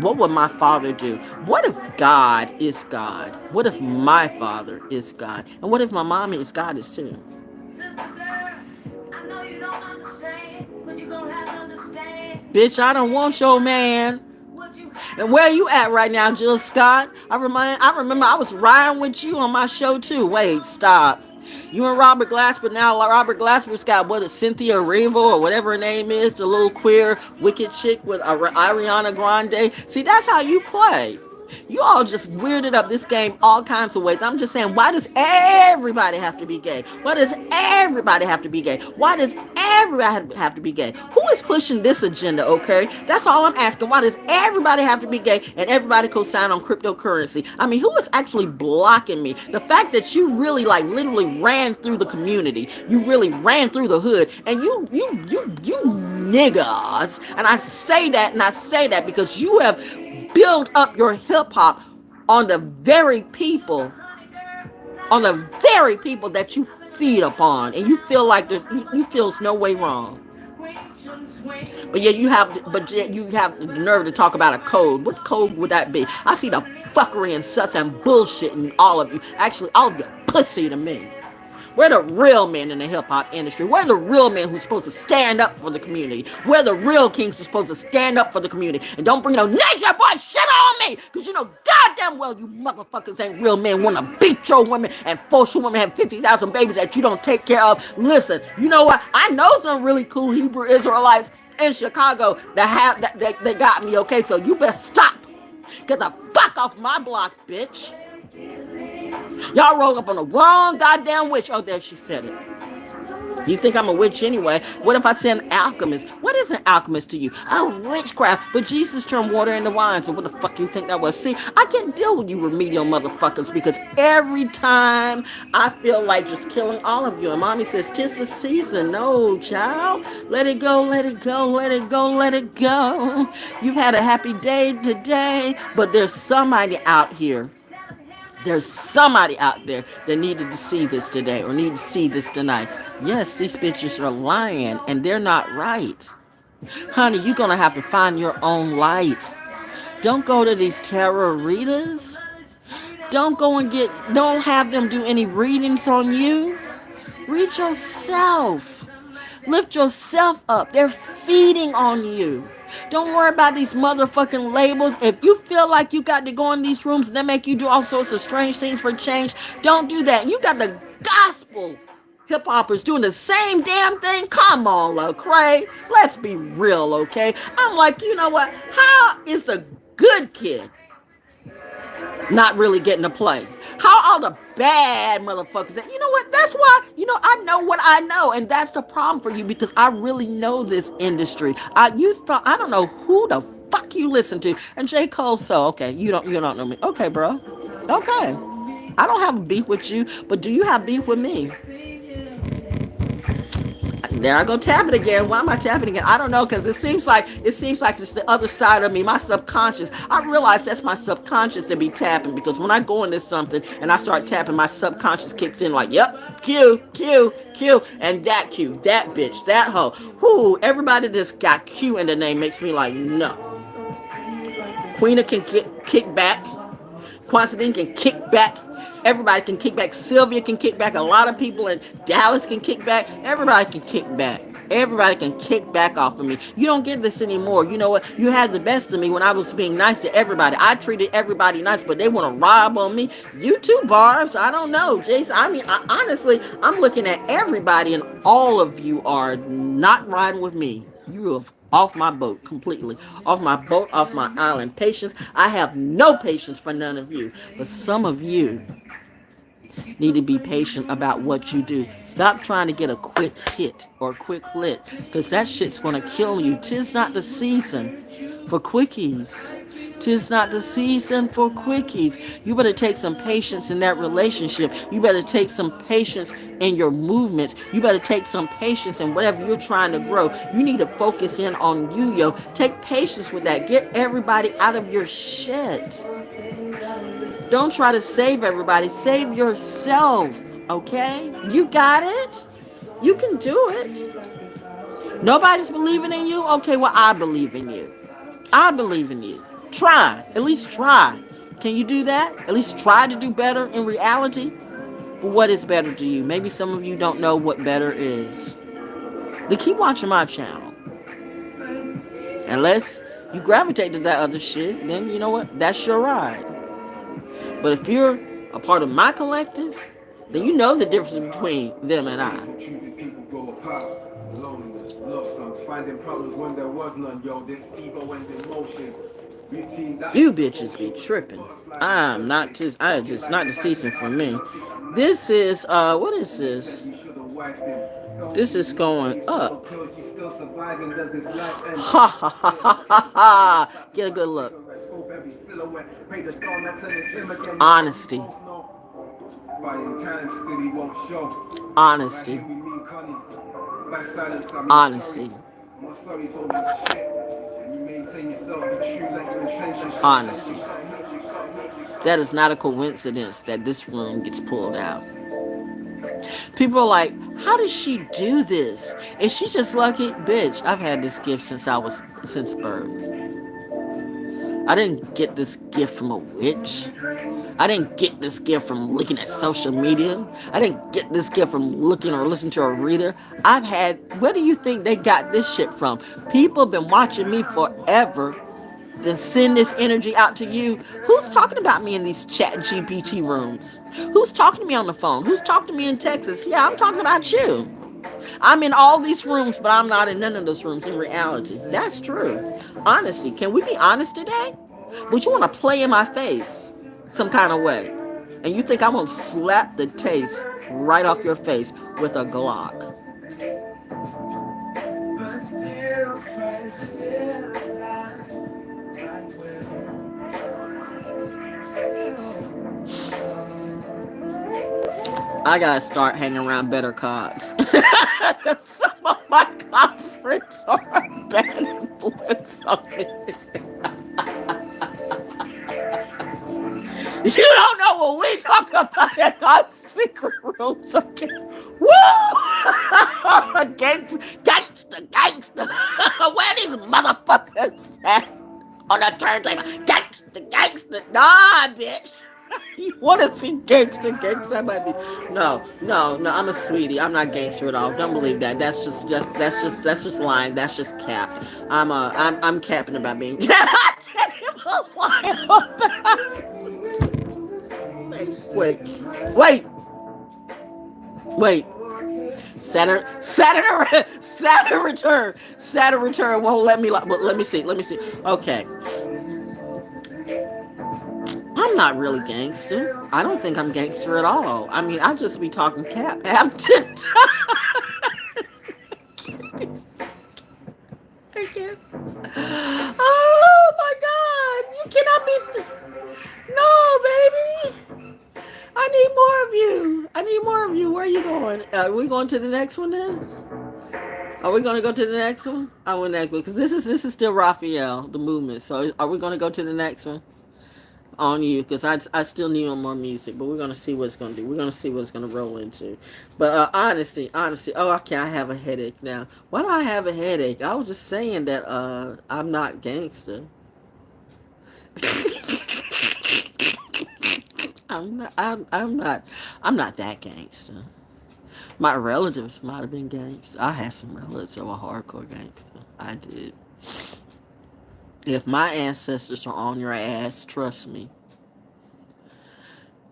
S1: What would my father do? What if God is God? What if my father is God? And what if my mommy is goddess too? Bitch, I don't want your man. And where you at right now, Jill Scott? I remember I was riding with you on my show too. Wait, stop. You and Robert Glasper now. Robert Glasper's got Cynthia Erivo or whatever her name is, the little queer wicked chick with Ariana Grande. See, that's how you play. You all just weirded up this game all kinds of ways. I'm just saying, why does everybody have to be gay? Why does everybody have to be gay? Why does everybody have to be gay? Who is pushing this agenda, okay? That's all I'm asking. Why does everybody have to be gay and everybody co-sign on cryptocurrency? I mean, who is actually blocking me? The fact that you really, literally ran through the community. You really ran through the hood. And you niggas. And I say that because you have build up your hip-hop on the very people on the very people that you feed upon, and you feel like you feel no way wrong. But yet you have the nerve to talk about a code. What code would that be? I see the fuckery and sus and bullshit in all of you. Actually, all of you pussy to me. We're the real men in the hip-hop industry. We're the real men who's supposed to stand up for the community. We're the real kings who's supposed to stand up for the community. And don't bring no nature boy shit on me, because you know goddamn well you motherfuckers ain't real men. Want to beat your women and force your women to have 50,000 babies that you don't take care of. Listen, you know what? I know some really cool Hebrew Israelites in Chicago that got me, okay? So you better stop. Get the fuck off my block, bitch. Y'all roll up on the wrong goddamn witch. Oh, there she said it. You think I'm a witch anyway? What if I say an alchemist? What is an alchemist to you? Oh, witchcraft. But Jesus turned water into wine, so what the fuck you think that was? See, I can't deal with you remedial motherfuckers, because every time I feel like just killing all of you. And mommy says, 'tis the season. No, child. Let it go, let it go, let it go, let it go. You've had a happy day today, but there's somebody out here. There's somebody out there that needed to see this today or need to see this tonight. Yes, these bitches are lying and they're not right. Honey, you're going to have to find your own light. Don't go to these tarot readers. Don't have them do any readings on you. Read yourself. Lift yourself up. They're feeding on you. Don't worry about these motherfucking labels. If you feel like you got to go in these rooms and they make you do all sorts of strange things for change, don't do that. You got the gospel hip hoppers doing the same damn thing. Come on, Lecrae. Let's be real, okay? I'm like, you know what? How is the good kid not really getting to play? How all the bad motherfuckers that, you know what, that's why, I know what I know, and that's the problem for you, because I really know this industry. I don't know who the fuck you listen to. And J. Cole, so okay, you don't know me. Okay, bro. Okay. I don't have a beef with you, but do you have beef with me? There I go tapping again. Why am I tapping again? I don't know, because it seems like it's the other side of me, my subconscious. I realize that's my subconscious to be tapping, because when I go into something and I start tapping, my subconscious kicks in like, yep, Q, and that Q, that bitch, that hoe. Whoo, everybody that's got Q in the name makes me like, no. Queena can kick back. Constantine can kick back. Everybody can kick back. Sylvia can kick back. A lot of people in Dallas can kick back. Everybody can kick back. Everybody can kick back off of me. You don't get this anymore. You know what? You had the best of me when I was being nice to everybody. I treated everybody nice, but they want to rob on me. You too, Barbs. I don't know, Jason. Honestly, I'm looking at everybody, and all of you are not riding with me. You have off my boat completely. Off my boat, off my island. Patience. I have no patience for none of you. But some of you need to be patient about what you do. Stop trying to get a quick hit or a quick lit, because that shit's going to kill you. 'Tis not the season for quickies. 'Tis not the season for quickies. You better take some patience in that relationship. You better take some patience in your movements. You better take some patience in whatever you're trying to grow. You need to focus in on you, yo. Take patience with that. Get everybody out of your shit. Don't try to save everybody. Save yourself, okay? You got it. You can do it. Nobody's believing in you? Okay, well, I believe in you. I believe in you. Try. At least try. Can you do that? At least try to do better in reality? But what is better to you? Maybe some of you don't know what better is. Then keep watching my channel. Unless you gravitate to that other shit, then you know what? That's your ride. But if you're a part of my collective, then you know the difference between them and I. Finding problems when there was none, yo. This ego went in motion. You bitches be tripping. It's not the season for me. This is what is this? This is going up. Ha ha ha ha ha ha. Get a good look. Honesty. Honesty. Honesty. Honesty. That is not a coincidence that this room gets pulled out. People are like, how does she do this? Is she just lucky? Bitch, I've had this gift since birth. I didn't get this gift from a witch. I didn't get this gift from looking at social media. I didn't get this gift from looking or listening to a reader. Where do you think they got this shit from? People have been watching me forever. Then send this energy out to you. Who's talking about me in these chat GPT rooms? Who's talking to me on the phone? Who's talking to me in Texas? Yeah, I'm talking about you. I'm in all these rooms, but I'm not in none of those rooms in reality. That's true. Honesty. Can we be honest today? But you want to play in my face some kind of way. And you think I'm going to slap the taste right off your face with a Glock. I gotta start hanging around better cops. Some of my cop friends are a bad influence on me. You don't know what we talk about in our secret rooms, okay? Woo! Gangster. Where these motherfuckers at? On the turntable. Gangster. Nah, bitch. You want to see gangster? I might be. No. I'm a sweetie. I'm not gangster at all. Don't believe that. That's just lying. That's just capped. I'm capping about being. I can't even lie about. Wait. Saturn return won't let me. Let me see. Okay. I'm not really gangster. I don't think I'm gangster at all. I mean, I just be talking cap half the time. I can't. Oh my God! You cannot be. No, baby. I need more of you. Where are you going? Are we going to the next one then? Are we going to go to the next one? I want that because this is still Raphael, the movement. So are we going to go to the next one? On you, because I still need more music, but we're going to see what it's going to do. We're going to see what it's going to roll into. But honesty. Oh, okay, I have a headache now. Why do I have a headache? I was just saying that I'm not gangster. I'm not that gangster. My relatives might have been gangster. I had some relatives that were hardcore gangster. I did. If my ancestors are on your ass, trust me,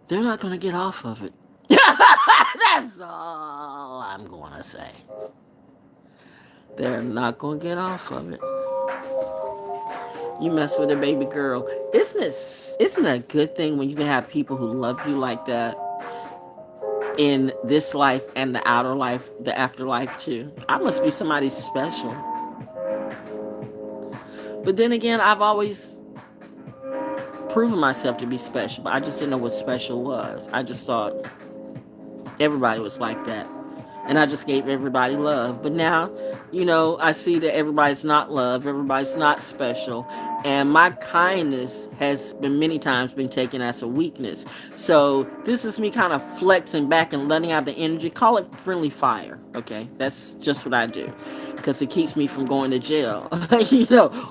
S1: they're not going to get off of it. That's all I'm going to say. They're not going to get off of it. You mess with a baby girl. Isn't it a good thing when you can have people who love you like that in this life and the outer life, the afterlife too? I must be somebody special. But then again, I've always proven myself to be special, but I just didn't know what special was. I just thought everybody was like that. And I just gave everybody love. But now, I see that everybody's not loved, everybody's not special. And my kindness has been many times been taken as a weakness. So this is me kind of flexing back and letting out the energy. Call it friendly fire. Okay, that's just what I do. Because it keeps me from going to jail,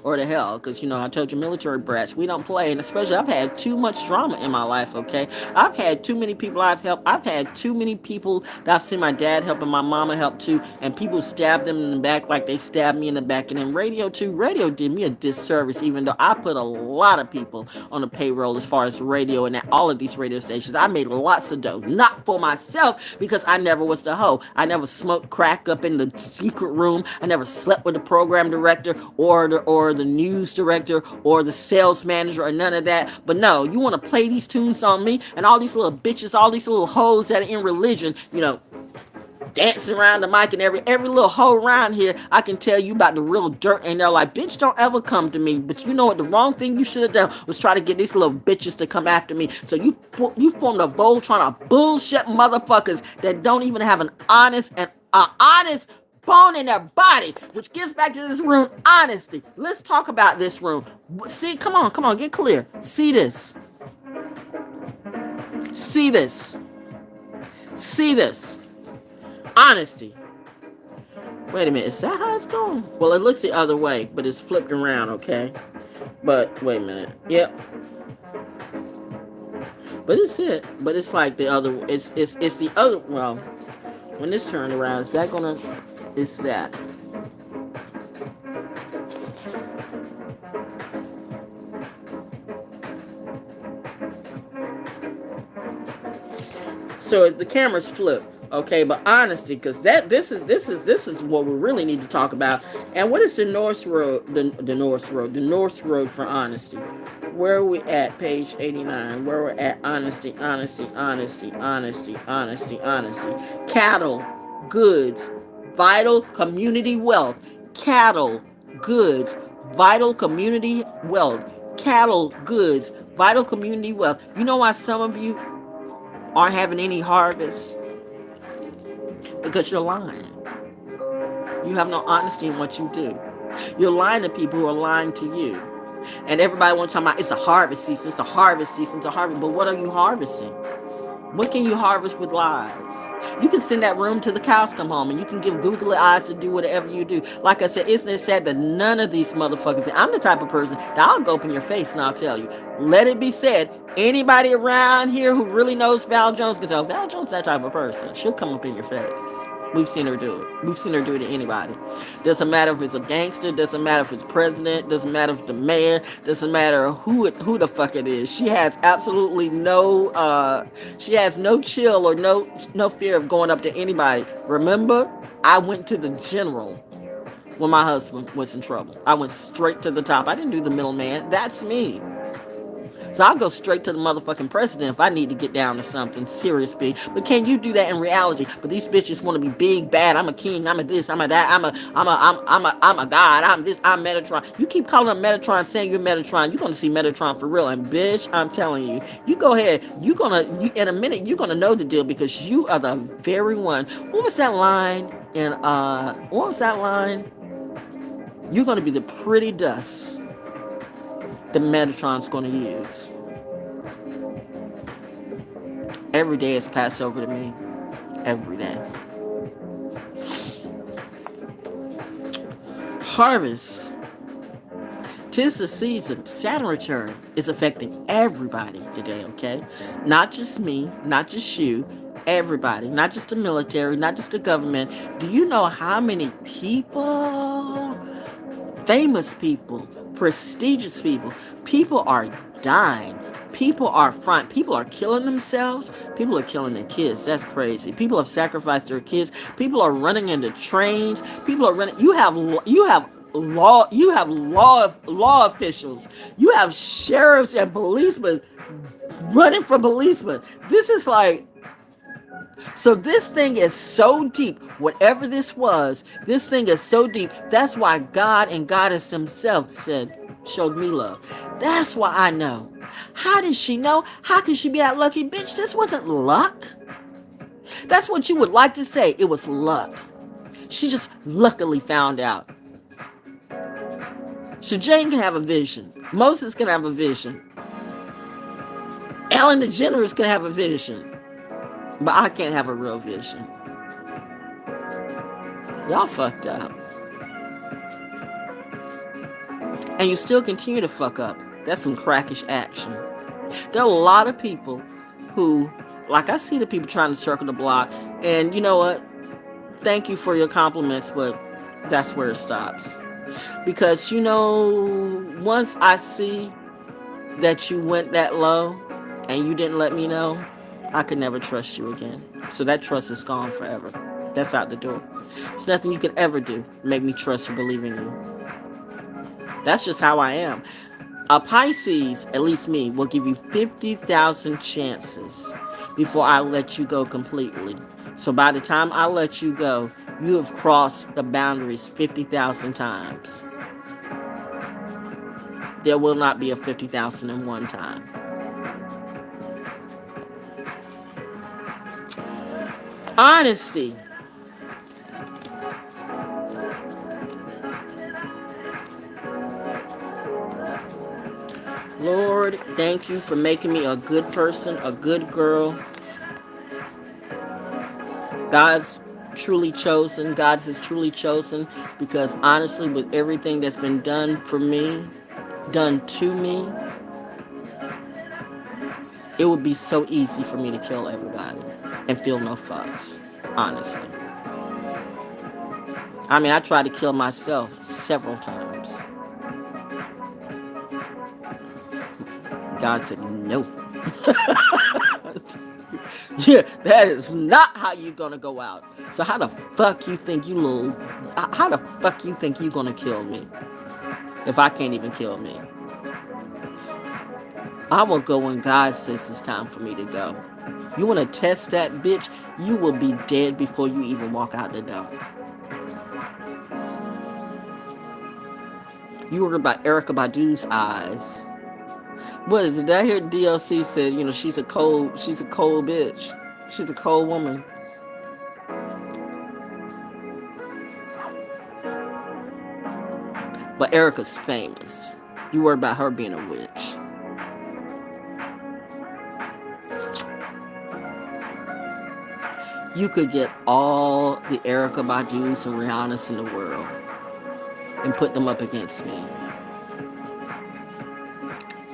S1: or to hell. Because, I told you military brats, we don't play. And especially I've had too much drama in my life, okay? I've had too many people I've helped. I've had too many people that I've seen my dad help and my mama help too. And people stab them in the back like they stabbed me in the back. And then radio too. Radio did me a disservice, even though I put a lot of people on the payroll as far as radio and at all of these radio stations. I made lots of dough. Not for myself, because I never was the hoe. I never smoked crack up in the secret room. I never slept with the program director or the news director or the sales manager or none of that. But no, you want to play these tunes on me and all these little bitches, all these little hoes that are in religion, dancing around the mic, and every little hoe around here, I can tell you about the real dirt, and they're like, bitch, don't ever come to me. But you know what? The wrong thing you should have done was try to get these little bitches to come after me. So you formed a bowl trying to bullshit motherfuckers that don't even have an honest bone in their body, which gets back to this room, honesty. Let's talk about this room. See, come on, get clear. See this. See this. See this. Honesty. Wait a minute, is that how it's going? Well, it looks the other way, but it's flipped around, okay? But, wait a minute. Yep. But it's it. But it's like the other, it's the other, well, when this turned around, is that gonna, it's that. So the camera's flipped. Okay, but honesty, because this is what we really need to talk about. And what is the North Road? The North Road for honesty. Where are we at? Page 89. Where we're at? Honesty. Cattle, goods, vital community wealth. Cattle, goods, vital community wealth. Cattle, goods, vital community wealth. You know why some of you aren't having any harvest? Because you're lying. You have no honesty in what you do. You're lying to people who are lying to you. And everybody wants to talk about, it's a harvest season, it's a harvest season, it's a harvest. But what are you harvesting? What can you harvest with lies? You can send that room till the cows come home, and you can give googly eyes to do whatever you do. Like I said, isn't it sad that none of these motherfuckers, I'm the type of person that I'll go up in your face and I'll tell you. Let it be said, anybody around here who really knows Val Jones can tell, Val Jones is that type of person. She'll come up in your face. We've seen her do it. We've seen her do it to anybody. Doesn't matter if it's a gangster. Doesn't matter if it's president. Doesn't matter if it's the mayor. Doesn't matter who the fuck it is. She has absolutely no. She has no chill or no fear of going up to anybody. Remember, I went to the general when my husband was in trouble. I went straight to the top. I didn't do the middleman. That's me. So I'll go straight to the motherfucking president if I need to get down to something serious big. But can you do that in reality? But these bitches want to be big, bad. I'm a king. I'm a this. I'm a that. I'm a god. I'm this. I'm Metatron. You keep calling him Metatron, saying you're Metatron. You're gonna see Metatron for real. And bitch, I'm telling you, you go ahead. In a minute, you're gonna know the deal because you are the very one. What was that line? What was that line? You're gonna be the pretty dust the Metatron's going to use. Every day is Passover to me. Every day. Harvest. 'Tis the season. Saturn return is affecting everybody today, okay? Not just me, not just you, everybody. Not just the military, not just the government. Do you know how many people, famous people, prestigious people are dying. People are killing themselves. People are killing their kids. That's crazy. People have sacrificed their kids. People are running into trains. People are running. You have law officials. You have sheriffs and policemen running from policemen. This is like, so this thing is so deep. Whatever this was, this thing is so deep. That's why God and Goddess himself showed me love. That's why I know. How did she know? How could she be that lucky bitch? This wasn't luck. That's what you would like to say. It was luck. She just luckily found out. So Jane can have a vision. Moses can have a vision. Ellen DeGeneres can have a vision. But I can't have a real vision. Y'all fucked up. And you still continue to fuck up. That's some crackish action. There are a lot of people who, like, I see the people trying to circle the block, and you know what? Thank you for your compliments, but that's where it stops. Because, you know, once I see that you went that low and you didn't let me know, I could never trust you again. So that trust is gone forever. That's out the door. There's nothing you can ever do to make me trust or believe in you. That's just how I am. A Pisces, at least me, will give you 50,000 chances before I let you go completely. So by the time I let you go, you have crossed the boundaries 50,000 times. There will not be a 50,001 time. Honesty. Lord Lord, thank you for making me a good person, a good girl. God's truly chosen. God is truly chosen because honestly, with everything that's been done for me, done to me, it would be so easy for me to kill everybody and feel no fucks. Honestly. I mean, I tried to kill myself several times. God said, no. Yeah, that is not how you're gonna go out. So how the fuck you think how the fuck you think you gonna kill me if I can't even kill me? I will go when God says it's time for me to go. You want to test that bitch? You will be dead before you even walk out the door. You heard about Erykah Badu's eyes. What is it? Did I hear DLC said, she's a cold bitch. She's a cold woman. But Erykah's famous. You worry about her being a witch. You could get all the Erykah Badu's and Rihanna's in the world and put them up against me.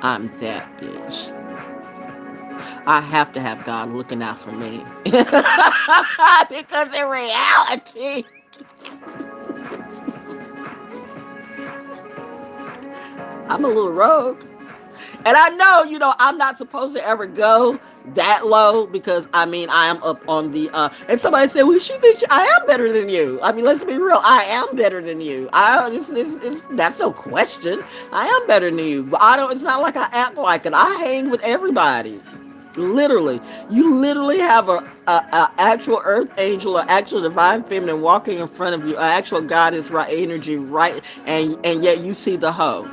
S1: I'm that bitch. I have to have God looking out for me. Because in reality, I'm a little rogue. And I know, I'm not supposed to ever go that low because, I am up on the, and somebody said, well, she thinks I am better than you. I mean, let's be real. I am better than you. That's no question. I am better than you. But it's not like I act like it. I hang with everybody. Literally. You literally have a actual earth angel or actual divine feminine walking in front of you, an actual goddess energy, right? And yet you see the hoe.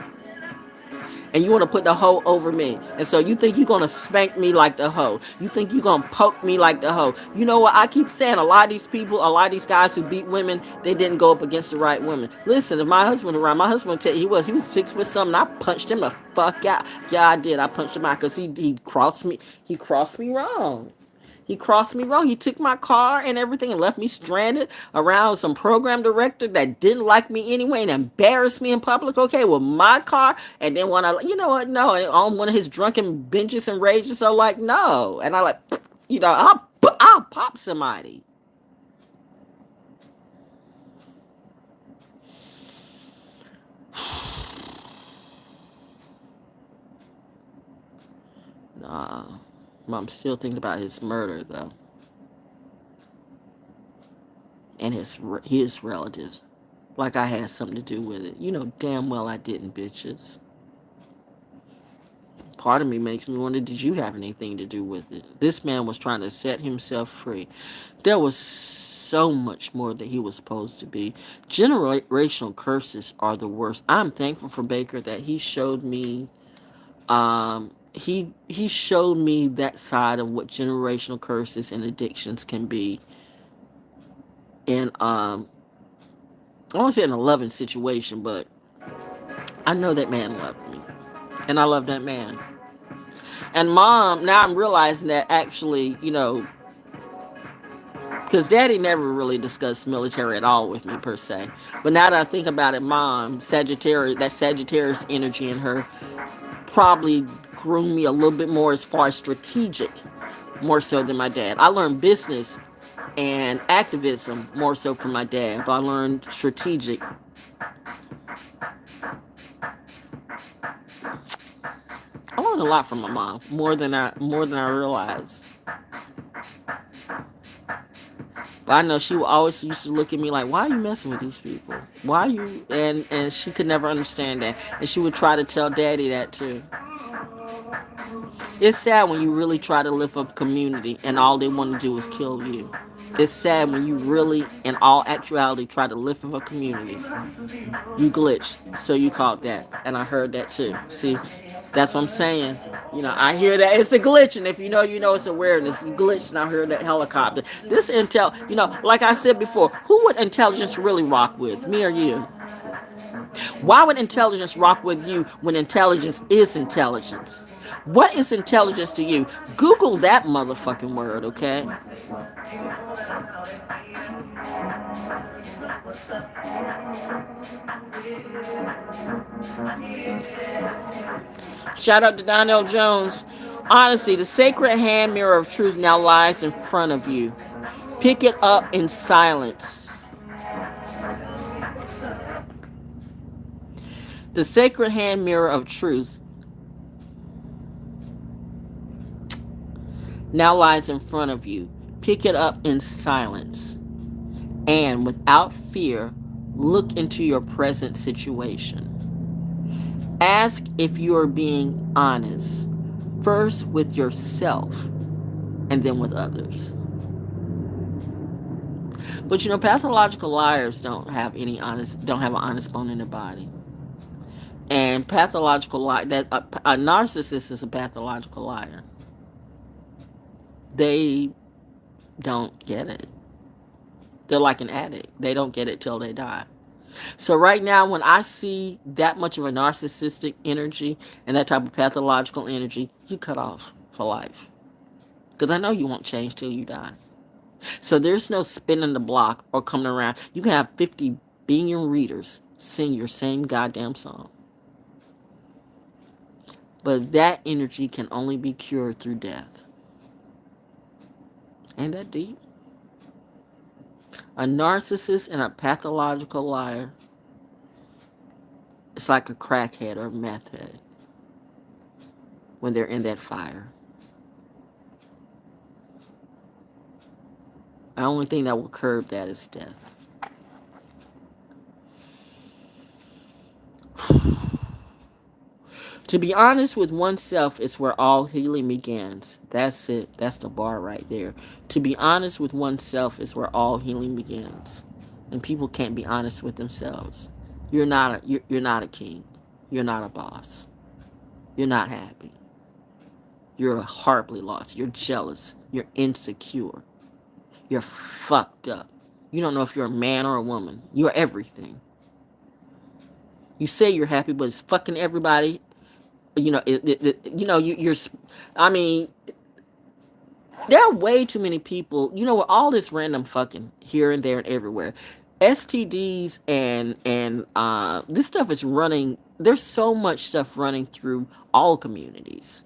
S1: And you want to put the hoe over me. And so you think you're going to spank me like the hoe. You think you're going to poke me like the hoe. You know what? I keep saying a lot of these people, a lot of these guys who beat women, they didn't go up against the right women. Listen, if my husband around, my husband would tell you, he was 6 foot something. I punched him the fuck out. Yeah, I did. I punched him out because he crossed me. He crossed me wrong. He crossed me wrong. He took my car and everything and left me stranded around some program director that didn't like me anyway and embarrassed me in public. Okay, with my car. And then when you know what? No, on one of his drunken binges and rages, so like, no. And I like, I'll pop somebody. Nah. I'm still thinking about his murder, though. And his relatives. Like I had something to do with it. You know damn well I didn't, bitches. Part of me makes me wonder, did you have anything to do with it? This man was trying to set himself free. There was so much more that he was supposed to be. Generational curses are the worst. I'm thankful for Baker that he showed me he showed me that side of what generational curses and addictions can be in I won't say in a loving situation, but I know that man loved me and I love that man. And mom, now I'm realizing that actually, because daddy never really discussed military at all with me per se, but now that I think about it, mom, Sagittarius energy in her probably groomed me a little bit more as far as strategic, more so than my dad. I learned business and activism more so from my dad, but I learned strategic. I learned a lot from my mom, more than I realized. But I know she always used to look at me like, why are you messing with these people? Why are you? And she could never understand that. And she would try to tell daddy that too. It's sad when you really try to lift up community and all they want to do is kill you. It's sad when you really, in all actuality, try to lift up a community. You glitched, so you caught that. And I heard that too. See, that's what I'm saying. I hear that it's a glitch, and if you know it's awareness. You glitched, and I heard that helicopter. This intel, like I said before, who would intelligence really rock with? Me or you? Why would intelligence rock with you when intelligence is intelligence? What is intelligence to you? Google that motherfucking word, okay? Shout out to Donnell Jones. Honestly, the sacred hand mirror of truth now lies in front of you. Pick it up in silence. The sacred hand mirror of truth now lies in front of you. Pick it up in silence. And without fear, look into your present situation. Ask if you are being honest, first with yourself and then with others. But you know, pathological liars don't have an honest bone in their body. And pathological lie that a narcissist is a pathological liar. They don't get it. They're like an addict. They don't get it till they die. So right now, when I see that much of a narcissistic energy and that type of pathological energy, you cut off for life. Because I know you won't change till you die. So there's no spinning the block or coming around. You can have 50 billion readers sing your same goddamn song. But that energy can only be cured through death. Ain't that deep? A narcissist and a pathological liar, it's like a crackhead or a meth head when they're in that fire. The only thing that will curb that is death. To be honest with oneself is where all healing begins. That's it. That's the bar right there. To be honest with oneself is where all healing begins. And people can't be honest with themselves. You're not a king. You're not a boss. You're not happy. You're horribly lost. You're jealous. You're insecure. You're fucked up. You don't know if you're a man or a woman. You're everything. You say you're happy, but it's fucking everybody. You know, you're. I mean, there are way too many people. You know, with all this random fucking here and there and everywhere, STDs and this stuff is running. There's so much stuff running through all communities.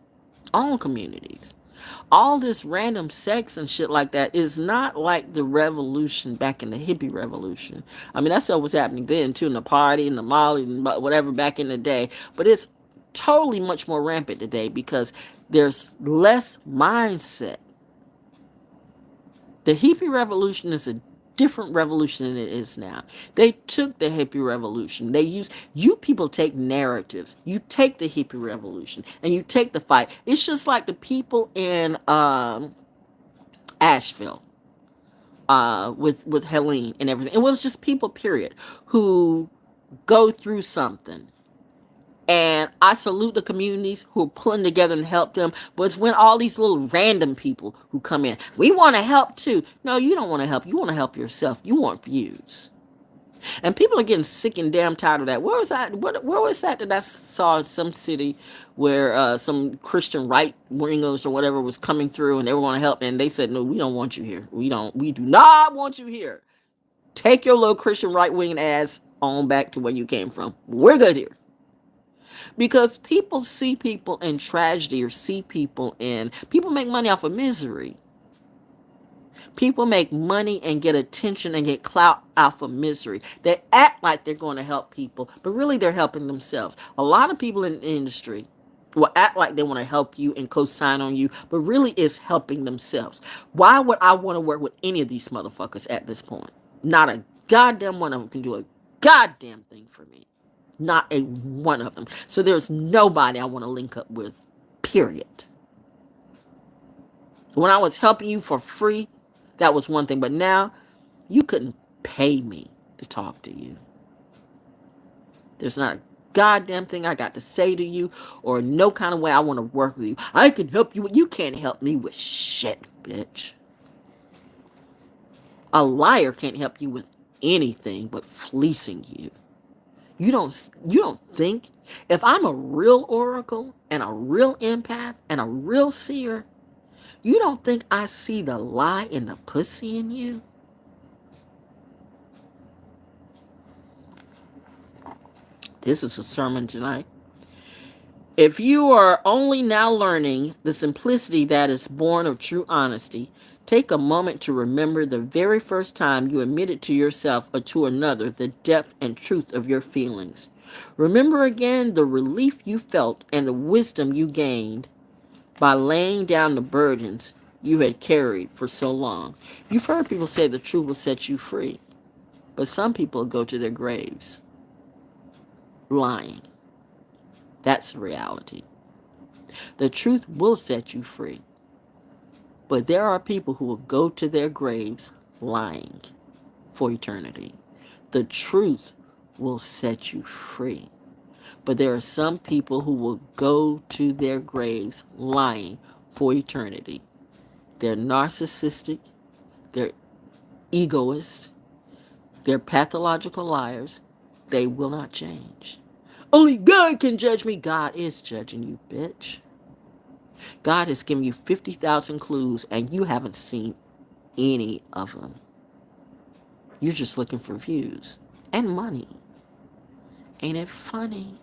S1: All this random sex and shit like that is not like the revolution back in the hippie revolution. I mean, that stuff was happening then too, in the party, in the mall, and whatever back in the day. But it's totally much more rampant today because there's less mindset. The hippie revolution is a different revolution than it is now. They took the hippie revolution. You people take narratives. You take the hippie revolution and you take the fight. It's just like the people in Asheville with Helene and everything. It was just people, period, who go through something. And I salute the communities who are pulling together and help them. But it's when all these little random people who come in, we want to help too. No, you don't want to help. You want to help yourself. You want views. And people are getting sick and damn tired of that. Where was that? Where was that I saw in some city where some Christian right wingers or whatever was coming through and they were going to help. And they said, no, we don't want you here. We do not want you here. Take your little Christian right wing ass on back to where you came from. We're good here. Because people see people in tragedy or people make money off of misery. People make money and get attention and get clout off of misery. They act like they're going to help people, but really they're helping themselves. A lot of people in the industry will act like they want to help you and co-sign on you, but really is helping themselves. Why would I want to work with any of these motherfuckers at this point? Not a goddamn one of them can do a goddamn thing for me. Not a one of them. So there's nobody I want to link up with, period. When I was helping you for free, that was one thing. But now, you couldn't pay me to talk to you. There's not a goddamn thing I got to say to you or no kind of way I want to work with you. I can help you. You can't help me with shit, bitch. A liar can't help you with anything but fleecing you. You don't think if I'm a real oracle and a real empath and a real seer, you don't think I see the lie in the pussy in you? This is a sermon tonight. If you are only now learning the simplicity that is born of true honesty, take a moment to remember the very first time you admitted to yourself or to another the depth and truth of your feelings. Remember again the relief you felt and the wisdom you gained by laying down the burdens you had carried for so long. You've heard people say the truth will set you free, but some people go to their graves lying. That's the reality. The truth will set you free, but there are people who will go to their graves lying for eternity. The truth will set you free, but there are some people who will go to their graves lying for eternity. They're narcissistic, they're egoists, they're pathological liars. They will not change. Only God can judge me. God is judging you, bitch. God has given you 50,000 clues and you haven't seen any of them. You're just looking for views and money. Ain't it funny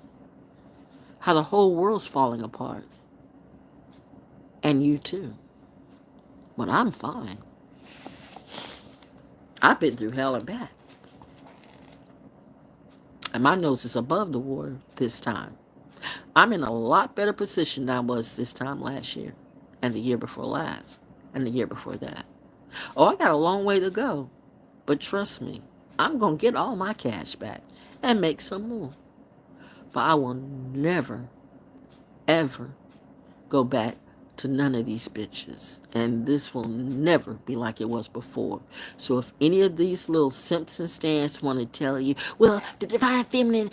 S1: how the whole world's falling apart? And you too. But I'm fine. I've been through hell and back. And my nose is above the water this time. I'm in a lot better position than I was this time last year, and the year before last, and the year before that. Oh, I got a long way to go. But trust me, I'm going to get all my cash back and make some more. But I will never, ever go back to none of these bitches. And this will never be like it was before. So if any of these little simps and stans want to tell you, well, the divine feminine,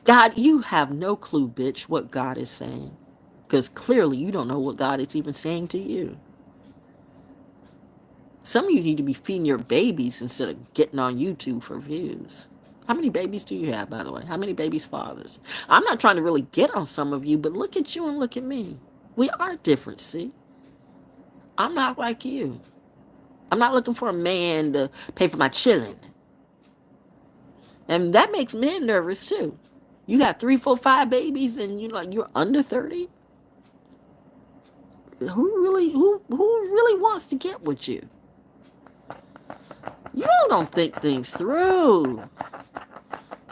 S1: God, you have no clue, bitch, what God is saying. Because clearly you don't know what God is even saying to you. Some of you need to be feeding your babies instead of getting on YouTube for views. How many babies do you have, by the way? How many babies' fathers? I'm not trying to really get on some of you, but look at you and look at me. We are different, see? I'm not like you. I'm not looking for a man to pay for my chilling. And that makes men nervous, too. You got 3, 4, 5 babies and you're under 30? Who really wants to get with you? You don't think things through.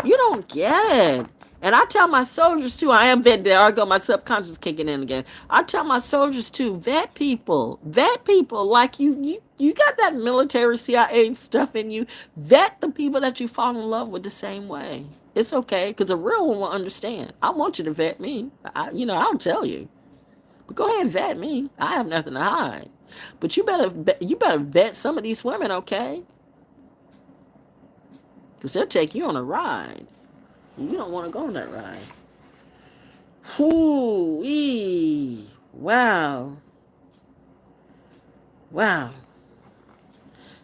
S1: You don't get it. And I tell my soldiers too, I am vet there. I go, my subconscious kicking in again. I tell my soldiers too, vet people like you got that military CIA stuff in you. Vet the people that you fall in love with the same way. It's okay, because a real one will understand. I want you to vet me. I'll tell you. But go ahead and vet me. I have nothing to hide. But you better vet some of these women, okay? Because they'll take you on a ride. You don't want to go on that ride. Whoo-wee. Wow.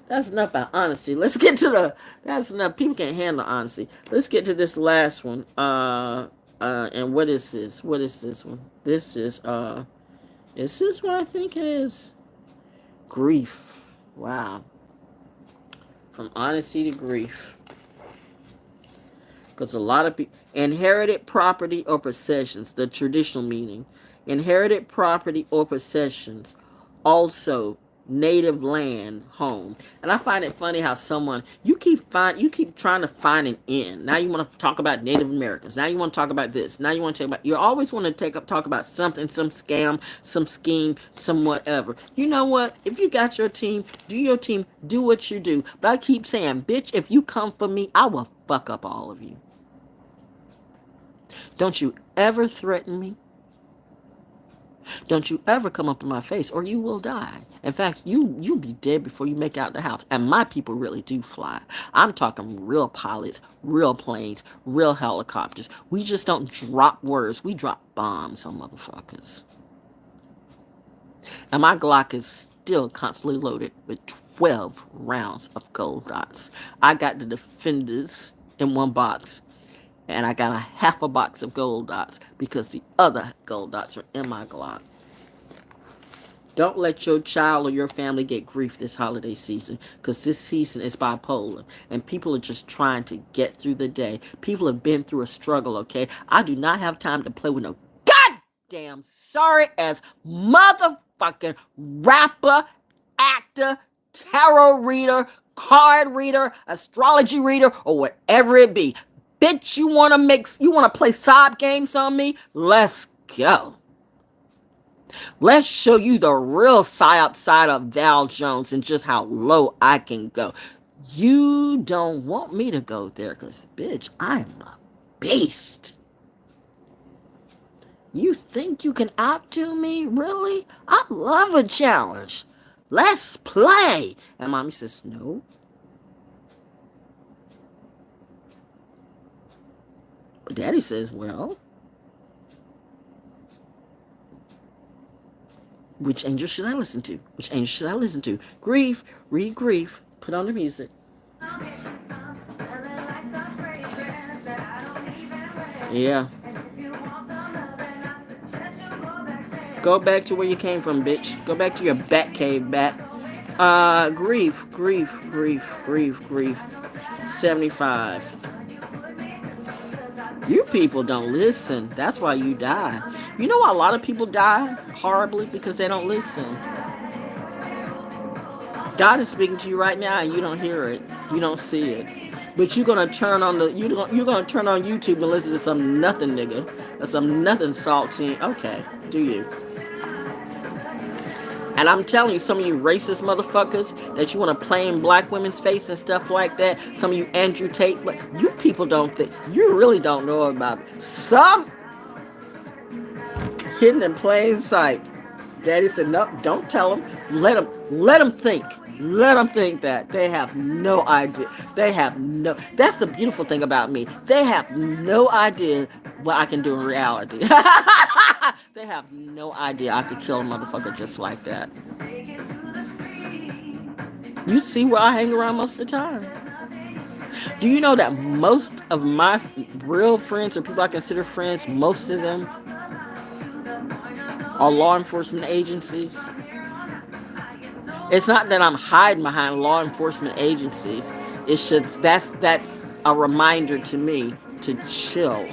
S1: That's enough about honesty. Let's get to that's enough. People can't handle honesty. Let's get to this last one. And what is this? What is this one? This is this what I think it is? Grief. Wow. From honesty to grief. Because a lot of people, inherited property or possessions, the traditional meaning, inherited property or possessions, also native land, home. And I find it funny how you keep trying to find an end. Now you want to talk about Native Americans. Now you want to talk about this. Now you want to talk about, you always want to talk about something, some scam, some scheme, some whatever. You know what? If you got your team, do your team, do what you do. But I keep saying, bitch, if you come for me, I will fuck up all of you. Don't you ever threaten me. Don't you ever come up in my face or you will die. In fact, you'll be dead before you make out the house. And my people really do fly. I'm talking real pilots, real planes, real helicopters. We just don't drop words. We drop bombs on motherfuckers. And my Glock is still constantly loaded with 12 rounds of gold dots. I got the Defenders in one box And I got a half a box of gold dots because the other gold dots are in my Glock. Don't let your child or your family get grief this holiday season, because this season is bipolar and people are just trying to get through the day. People have been through a struggle, okay? I do not have time to play with no goddamn sorry ass motherfucking rapper, actor, tarot reader, card reader, astrology reader, or whatever it be. Bitch, you want to play side games on me? Let's go. Let's show you the real side of Val Jones and just how low I can go. You don't want me to go there because, bitch, I am a beast. You think you can outdo me? Really? I love a challenge. Let's play. And mommy says, no. But daddy says, well, which angel should I listen to? Which angel should I listen to? Grief, read Grief, put on the music. Yeah. Go back to where you came from, bitch. Go back to your bat cave, bat. Grief. 75. You people don't listen. That's why you die. You know why a lot of people die horribly? Because they don't listen. God is speaking to you right now and you don't hear it. You don't see it. But you're gonna turn on YouTube and listen to some nothing nigga or some nothing salty. Okay, do you? And I'm telling you, some of you racist motherfuckers that you want to play in black women's face and stuff like that, some of you Andrew Tate, but you people don't think, you really don't know about it. Some hidden in plain sight. Daddy said, no, don't tell them. Let them think. Let them think that. They have no idea. That's the beautiful thing about me. They have no idea what I can do in reality. They have no idea I could kill a motherfucker just like that. You see where I hang around most of the time. Do you know that most of my real friends or people I consider friends, most of them are law enforcement agencies? It's not that I'm hiding behind law enforcement agencies. It's just that's a reminder to me to chill.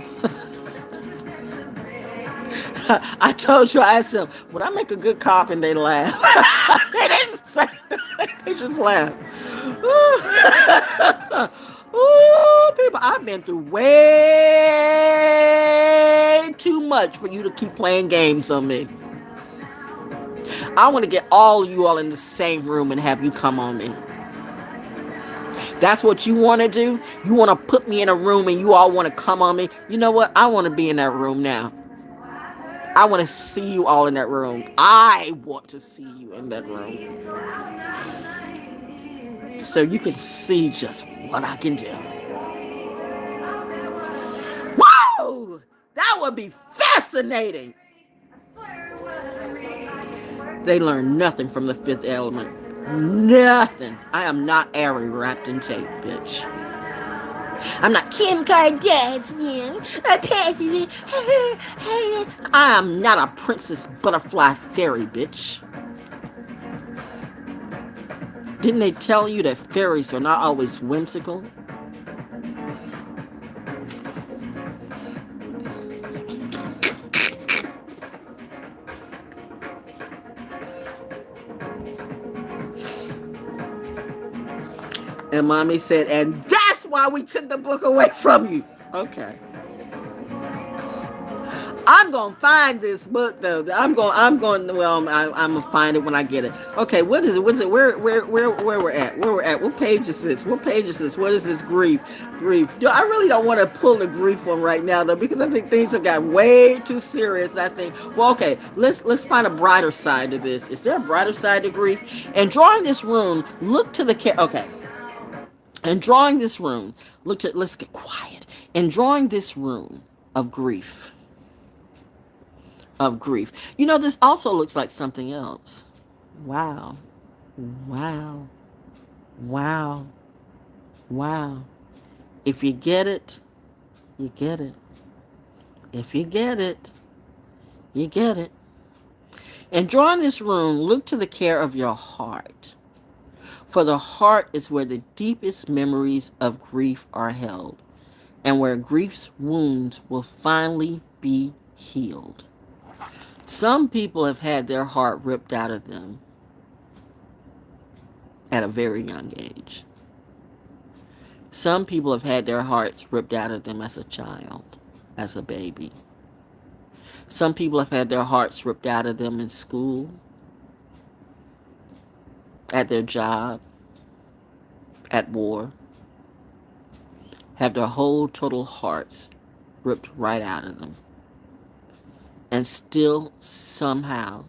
S1: I told you, I asked them, would I make a good cop? And they laughed. They didn't say that. They just laughed. Ooh, people, I've been through way too much for you to keep playing games on me. I want to get all of you all in the same room and have you come on me. That's what you want to do? You want to put me in a room and you all want to come on me? You know what? I want to be in that room now. I want to see you all in that room. I want to see you in that room. So you can see just what I can do. Whoa! That would be fascinating. They learn nothing from the fifth element. Nothing. I am not Ari wrapped in tape, bitch. I'm not Kim Kardashian. I am not a princess butterfly fairy, bitch. Didn't they tell you that fairies are not always whimsical? And mommy said, and that's why we took the book away from you. Okay. I'm going to find this book, though. I'm going to find it when I get it. Okay, what is it? What's it? Where we're at? Where we're at? What page is this? What is this grief? I really don't want to pull the grief one right now, though, because I think things have got way too serious. And I think, well, okay, let's find a brighter side to this. Is there a brighter side to grief? And drawing this room, look to the okay. And drawing this room, let's get quiet. And drawing this room of grief. You know, this also looks like something else. Wow. If you get it, You get it. If you get it, you get it. And drawing this room, look to the care of your heart. For the heart is where the deepest memories of grief are held, and where grief's wounds will finally be healed. Some people have had their heart ripped out of them at a very young age. Some people have had their hearts ripped out of them as a child, as a baby. Some people have had their hearts ripped out of them in school, at their job, at war. Have their whole total hearts ripped right out of them. And still somehow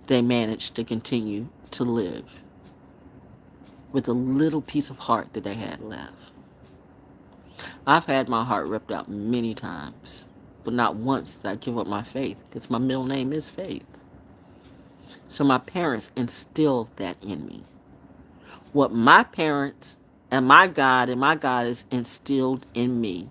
S1: they manage to continue to live with a little piece of heart that they had left. I've had my heart ripped out many times, but not once did I give up my faith, because my middle name is Faith. So my parents instilled that in me. What my parents and my God is instilled in me,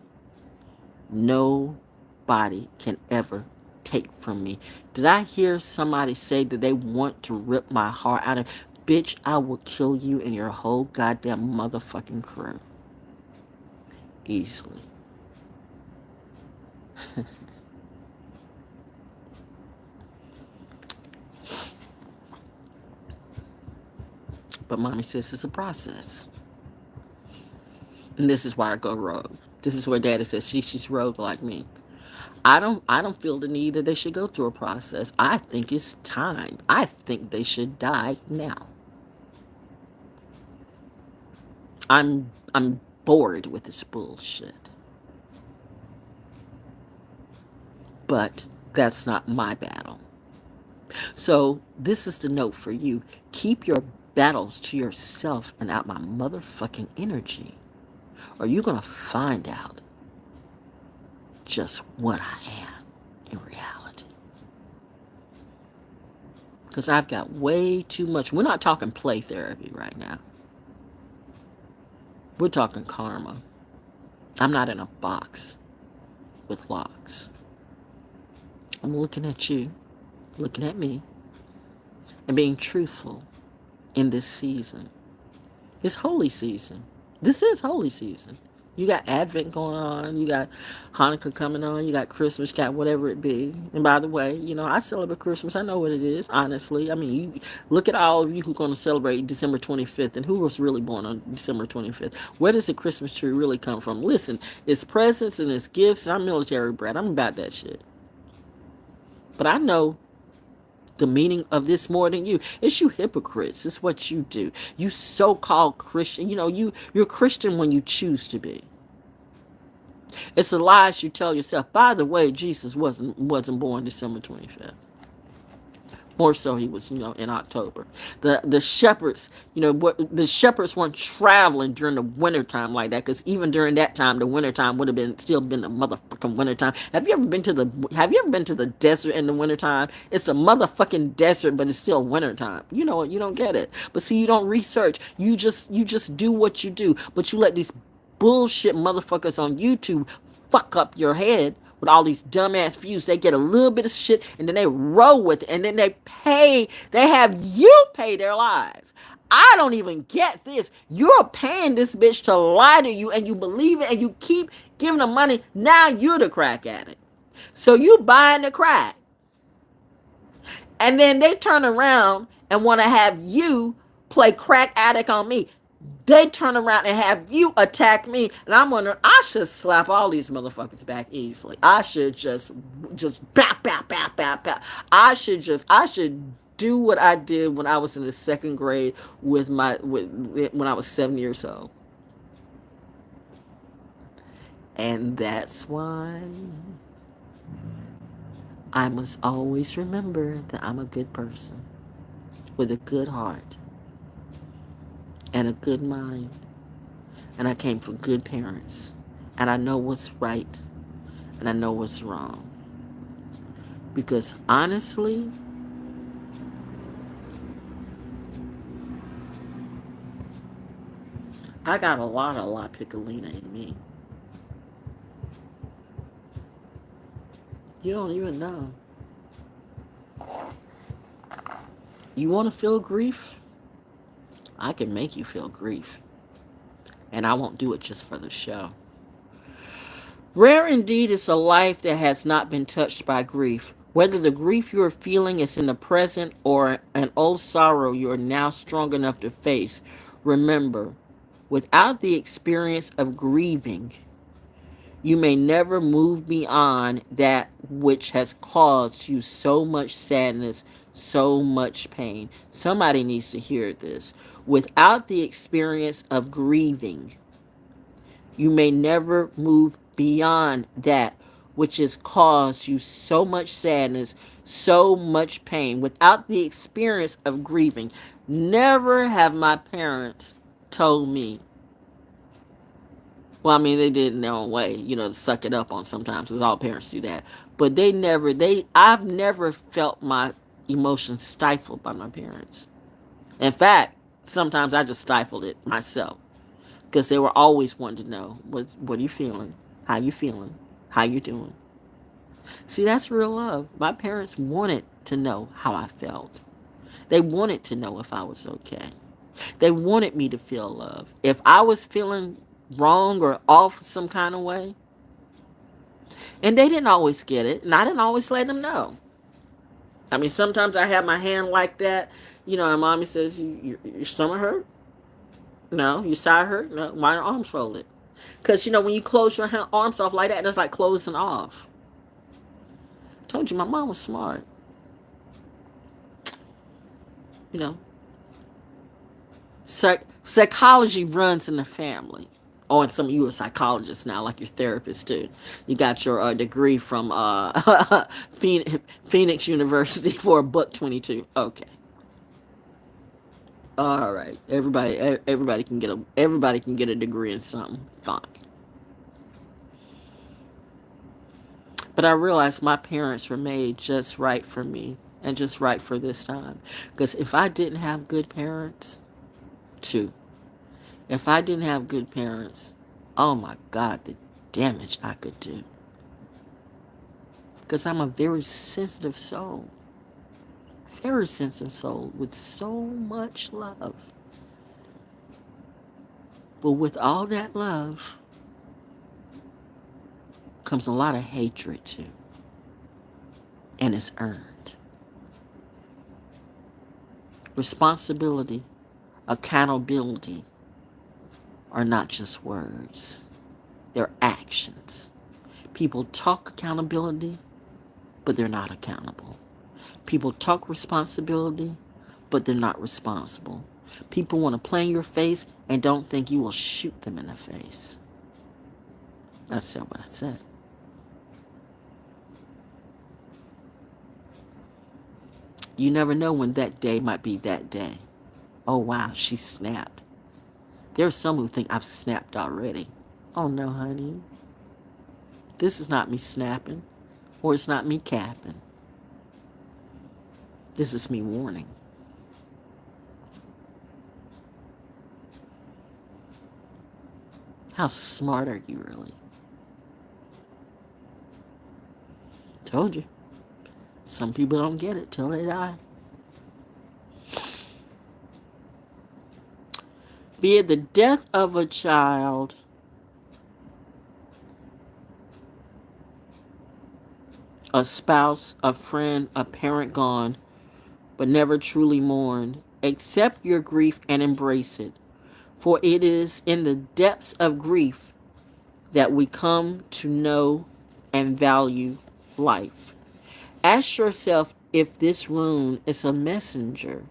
S1: nobody can ever take from me. Did I hear somebody say that they want to rip my heart out of? Bitch, I will kill you and your whole goddamn motherfucking crew. Easily. But mommy says it's a process. And this is why I go rogue. This is where daddy says she's rogue like me. I don't feel the need that they should go through a process. I think it's time. I think they should die now. I'm bored with this bullshit. But that's not my battle. So this is the note for you. Keep your battles to yourself and out my motherfucking energy, or you're gonna find out just what I am in reality. Because I've got way too much. We're not talking play therapy right now. We're talking karma. I'm not in a box with locks. I'm looking at you, looking at me, and being truthful in this season. It's holy season. This is holy season. You got Advent going on. You got Hanukkah coming on. You got Christmas. You got whatever it be. And by the way, I celebrate Christmas. I know what it is, honestly. I mean, you look at all of you who are going to celebrate December 25th and who was really born on December 25th. Where does the Christmas tree really come from? Listen, it's presents and it's gifts. And I'm military brat. I'm about that shit. But I know the meaning of this more than you. It's you hypocrites. It's what you do. You so-called Christian. You're Christian when you choose to be. It's the lies you tell yourself. By the way, Jesus wasn't born December 25th. More so, he was, in October. The shepherds, the shepherds weren't traveling during the wintertime like that, because even during that time, the wintertime would have still been the motherfucking wintertime. Have you ever been to the desert in the wintertime? It's a motherfucking desert, but it's still wintertime. You know what? You don't get it. But see, you don't research. You just do what you do. But you let these bullshit motherfuckers on YouTube fuck up your head with all these dumbass views. They get a little bit of shit and then they roll with it, and then they have you pay their lives. I don't even get this. You're paying this bitch to lie to you, and you believe it, and you keep giving them money. Now you're the crack addict. So you buying the crack, and then they turn around and want to have you play crack addict on me. They turn around and have you attack me, and I'm wondering, I should slap all these motherfuckers back easily. I should just bap. I should do what I did when I was in the second grade when I was 7 years old. And that's why I must always remember that I'm a good person with a good heart and a good mind, and I came from good parents, and I know what's right and I know what's wrong, because honestly, I got a lot of La Piccolina in me. You don't even know. You want to feel grief? I can make you feel grief. And I won't do it just for the show. Rare indeed is a life that has not been touched by grief. Whether the grief you are feeling is in the present or an old sorrow you are now strong enough to face, remember, without the experience of grieving, you may never move beyond that which has caused you so much sadness, so much pain. Somebody needs to hear this. Without the experience of grieving, you may never move beyond that which has caused you so much sadness, so much pain. Without the experience of grieving, never have my parents told me, well, I mean, they did in their own way, to suck it up on sometimes, because all parents do that. But I've never felt my emotions stifled by my parents. In fact, sometimes I just stifled it myself, because they were always wanting to know, what are you feeling? How you feeling? How you doing? See, that's real love. My parents wanted to know how I felt. They wanted to know if I was okay. They wanted me to feel love. If I was feeling wrong or off some kind of way, and they didn't always get it, and I didn't always let them know. I mean, sometimes I have my hand like that, and mommy says, your stomach hurt? No. Your side hurt? No. Why are your arms folded? Because, when you close your arms off like that, that's like closing off. I told you, my mom was smart. Psychology runs in the family. Oh, and some of you are psychologists now, like your therapist too. You got your degree from Phoenix University for a buck 22. Okay. All right. Everybody can get a degree in something. Fine. But I realized my parents were made just right for me and just right for this time. Because if I didn't have good parents, if I didn't have good parents, oh my God, the damage I could do. Because I'm a very sensitive soul. Very sensitive soul with so much love. But with all that love comes a lot of hatred too. And it's earned. Responsibility, accountability are not just words. They're actions. People talk accountability, but they're not accountable. People talk responsibility, but they're not responsible. People want to play in your face and don't think you will shoot them in the face. I said what I said. You never know when that day might be that day. Oh wow, she snapped. There are some who think I've snapped already. Oh no, honey. This is not me snapping, or it's not me capping. This is me warning. How smart are you really? Told you. Some people don't get it till they die. Be it the death of a child, a spouse, a friend, a parent gone, but never truly mourned, accept your grief and embrace it. For it is in the depths of grief that we come to know and value life. Ask yourself if this rune is a messenger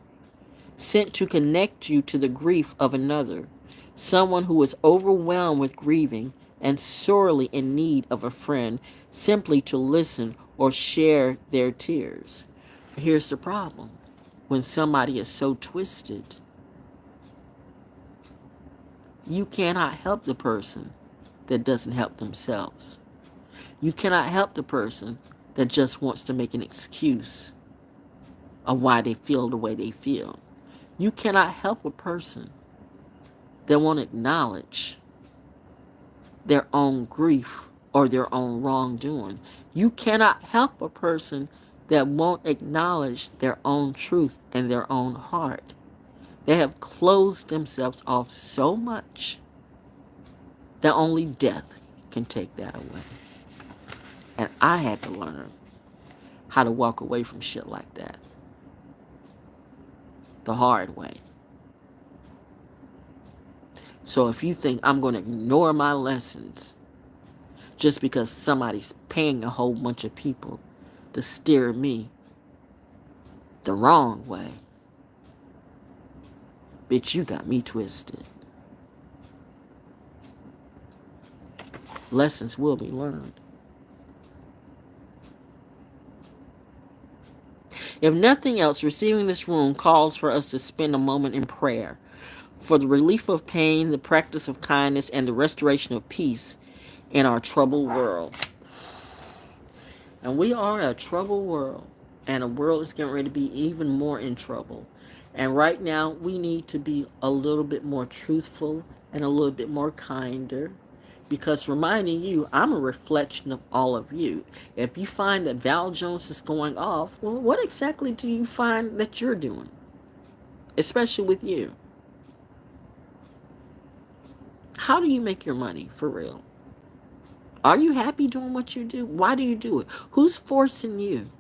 S1: sent to connect you to the grief of another, someone who is overwhelmed with grieving and sorely in need of a friend simply to listen or share their tears. Here's the problem. When somebody is so twisted, you cannot help the person that doesn't help themselves. You cannot help the person that just wants to make an excuse of why they feel the way they feel. You cannot help a person They won't acknowledge their own grief or their own wrongdoing. You cannot help a person that won't acknowledge their own truth and their own heart. They have closed themselves off so much that only death can take that away. And I had to learn how to walk away from shit like that the hard way. So if you think I'm going to ignore my lessons just because somebody's paying a whole bunch of people to steer me the wrong way, bitch, you got me twisted. Lessons will be learned. If nothing else, receiving this room calls for us to spend a moment in prayer for the relief of pain, the practice of kindness, and the restoration of peace in our troubled world. And we are a troubled world, and a world is getting ready to be even more in trouble. And right now, we need to be a little bit more truthful and a little bit more kinder, because reminding you, I'm a reflection of all of you. If you find that Val Jones is going off, well, what exactly do you find that you're doing? Especially with you. How do you make your money, for real? Are you happy doing what you do? Why do you do it? Who's forcing you?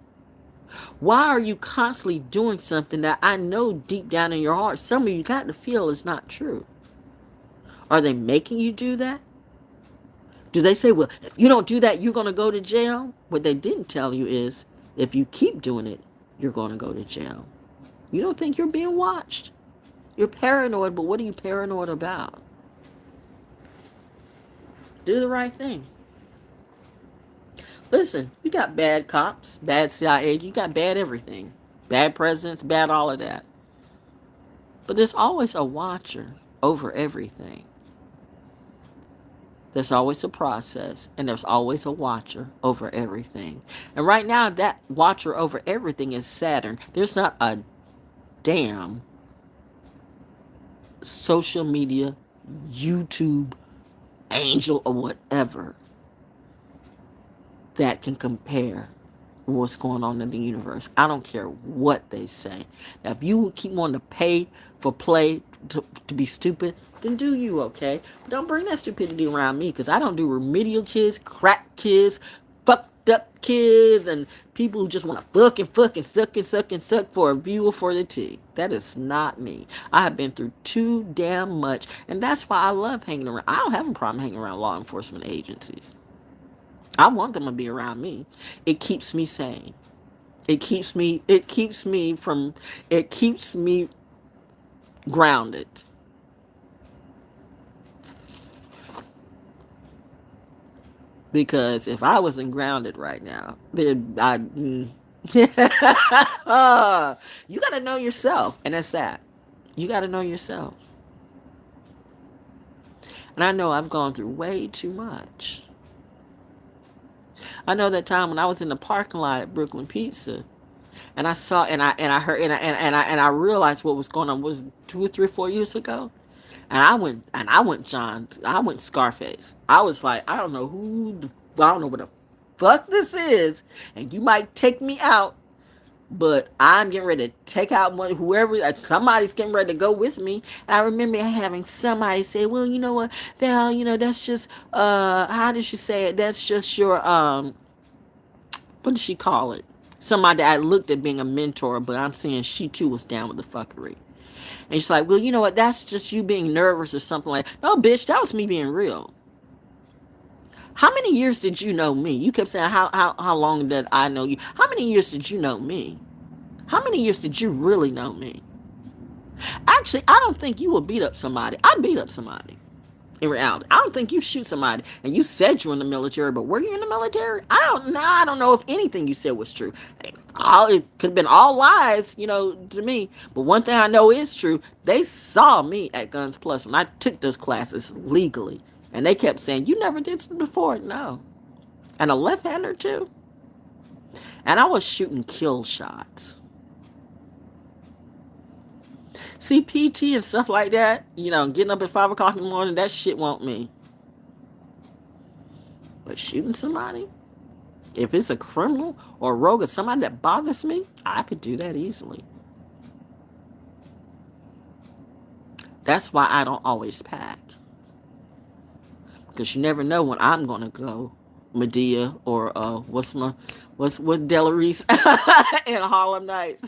S1: Why are you constantly doing something that I know deep down in your heart, some of you got to feel is not true? Are they making you do that? Do they say, well, if you don't do that, you're going to go to jail? What they didn't tell you is, if you keep doing it, you're going to go to jail. You don't think you're being watched. You're paranoid, but what are you paranoid about? Do the right thing. Listen, you got bad cops, bad CIA, you got bad everything. Bad presidents, bad all of that. But there's always a watcher over everything. There's always a process, and there's always a watcher over everything. And right now, that watcher over everything is Saturn. There's not a damn social media, YouTube, angel, or whatever that can compare what's going on in the universe. I don't care what they say. Now, if you keep wanting to pay for play to be stupid, then do you, okay? But don't bring that stupidity around me, because I don't do remedial kids, crack kids, fucked up kids, and people who just want to fuck and suck for a view or for the tea. That is not me. I have been through too damn much, and that's why I love hanging around. I don't have a problem hanging around law enforcement agencies. I want them to be around me. It keeps me sane. It keeps me grounded. Because if I wasn't grounded right now, then you got to know yourself, and that's that. You got to know yourself. And I know I've gone through way too much. I know that time when I was in the parking lot at Brooklyn Pizza, and I saw, and I heard, and I realized what was going on. Was 2 or 3 or 4 years ago, and I went Scarface. I was like, I don't know what the fuck this is, and you might take me out, but I'm getting ready to take out whoever, somebody's getting ready to go with me. And I remember having somebody say, well, you know what, Val, that's just, how did she say it? That's just your, what did she call it? Somebody that I looked at being a mentor, but I'm seeing she too was down with the fuckery. And she's like, well, you know what, that's just you being nervous or something like that. No, bitch, that was me being real. How many years did you know me? You kept saying, how long did I know you? How many years did you know me? How many years did you really know me? Actually, I don't think you would beat up somebody. I'd beat up somebody. In reality, I don't think you shoot somebody. And you said you were in the military, but were you in the military? I don't know if anything you said was true. It could have been all lies, to me. But one thing I know is true. They saw me at Guns Plus when I took those classes legally. And they kept saying, you never did something before. No. And a left-hander too. And I was shooting kill shots. See, PT and stuff like that, getting up at 5 o'clock in the morning, that shit won't me. But shooting somebody, if it's a criminal or a rogue or somebody that bothers me, I could do that easily. That's why I don't always pack. Because you never know when I'm going to go Medea or what's Delarice in Harlem Nights.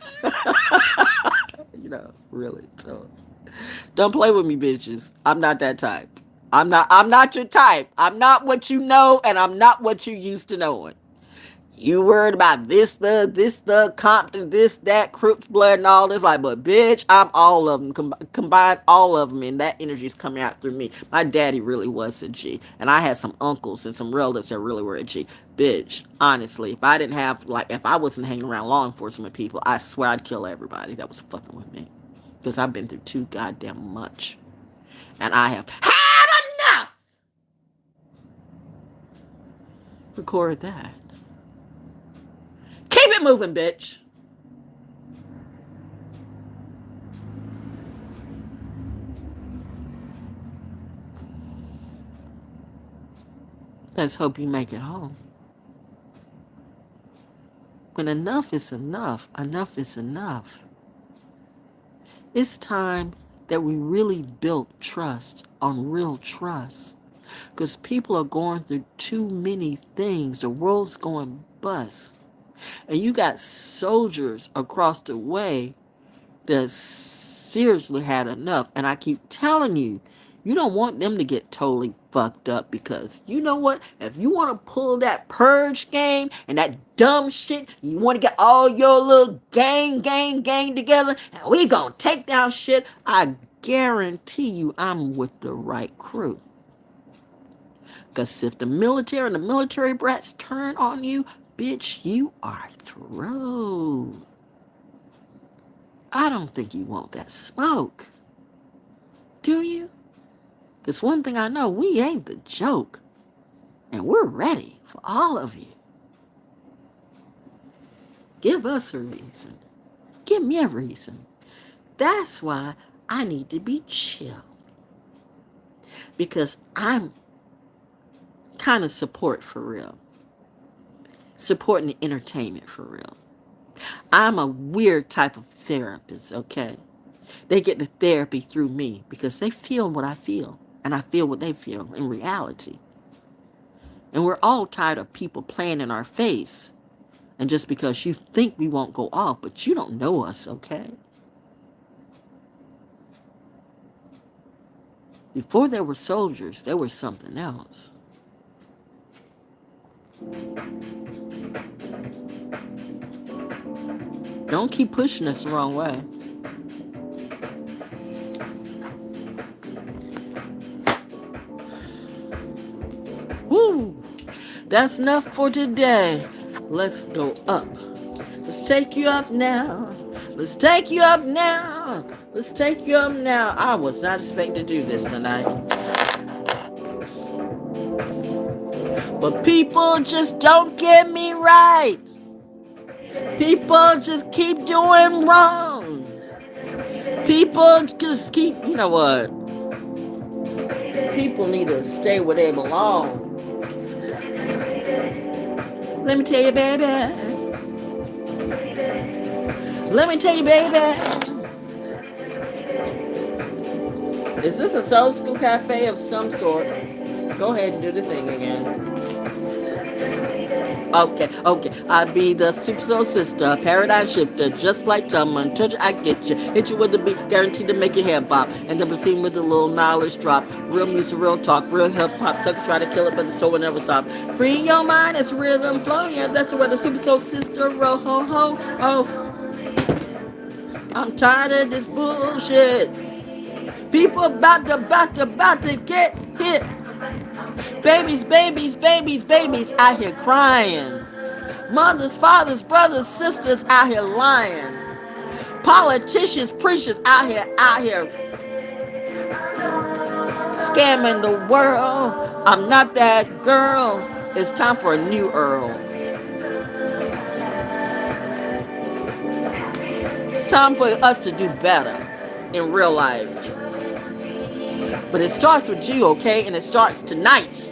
S1: Really. So don't play with me, bitches. I'm not that type. I'm not your type. I'm not what you know, and I'm not what you used to knowing. You worried about this, Compton, this, that, Crips blood, and all this. Like, but bitch, I'm all of them. Combine all of them, and that energy is coming out through me. My daddy really was a G, and I had some uncles and some relatives that really were a G. Bitch, honestly, if I wasn't hanging around law enforcement people, I swear I'd kill everybody that was fucking with me. Because I've been through too goddamn much. And I have had enough. Record that. Keep it moving, bitch. Let's hope you make it home. When enough is enough, enough is enough. It's time that we really build trust on real trust. Because people are going through too many things. The world's going bust. And you got soldiers across the way that seriously had enough. And I keep telling you, you don't want them to get totally fucked up, because you know what? If you want to pull that purge game and that dumb shit, you want to get all your little gang together, and we gonna take down shit, I guarantee you I'm with the right crew. Because if the military and the military brats turn on you, bitch, you are through. I don't think you want that smoke. Do you? Because one thing I know, we ain't the joke. And we're ready for all of you. Give us a reason. Give me a reason. That's why I need to be chill. Because I'm kind of support for real. Supporting the entertainment for real. I'm a weird type of therapist, okay? They get the therapy through me because they feel what I feel. And I feel what they feel in reality. And we're all tired of people playing in our face. And just because you think we won't go off, but you don't know us, okay? Before there were soldiers, there was something else. Don't keep pushing us the wrong way. Woo! That's enough for today. Let's go up. Let's take you up now. Let's take you up now. Let's take you up now. I was not expecting to do this tonight. But people just don't get me right. People just keep doing wrong. People just keep, you know what? People need to stay where they belong. Let me tell you, baby. Let me tell you, baby. Is this a soul school cafe of some sort? Go ahead and do the thing again. Okay. I be the super soul sister, paradigm shifter, just like Tubman. Touch it, I get you. Hit you with the beat, guaranteed to make your head bop. And then proceed with a little knowledge drop. Real music, real talk, real hip hop. Sucks try to kill it, but the soul will never stop. Free your mind, it's rhythm flow. Yeah, that's the way the super soul sister roll. Ho ho oh. I'm tired of this bullshit. People about to get hit. Babies out here crying. Mothers, fathers, brothers, sisters out here lying. Politicians, preachers out here scamming the world. I'm not that girl. It's time for a new Earl. It's time for us to do better. in real life. But it starts with you, okay? And it starts tonight.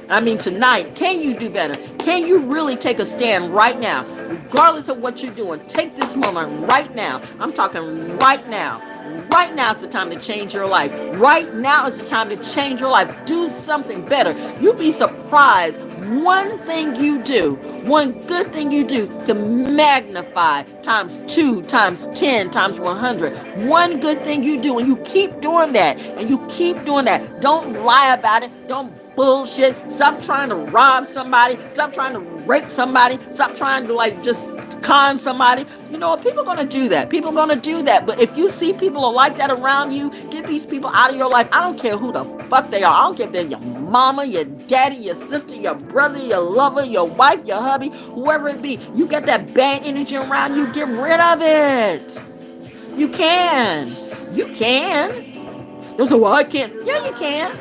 S1: I mean tonight. Can you do better? Can you really take a stand right now? Regardless of what you're doing, take this moment right now. I'm talking right now. Right now is the time to change your life. Right now is the time to change your life. Do something better. You'd be surprised. One thing you do, one good thing you do can magnify times 2, times 10, times 100. One good thing you do, and you keep doing that, and you keep doing that. Don't lie about it. Don't bullshit. Stop trying to rob somebody. Stop trying to rape somebody. Stop trying to just con somebody. You know what? People are going to do that. People are going to do that. But if you see people are like that around you, get these people out of your life. I don't care who the fuck they are. I don't care if they're your mama, your daddy, your sister, your brother, your lover, your wife, your hubby, whoever it be. You got that bad energy around you. Get rid of it. You can. You can. They'll say, well, I can't. Yeah, you can.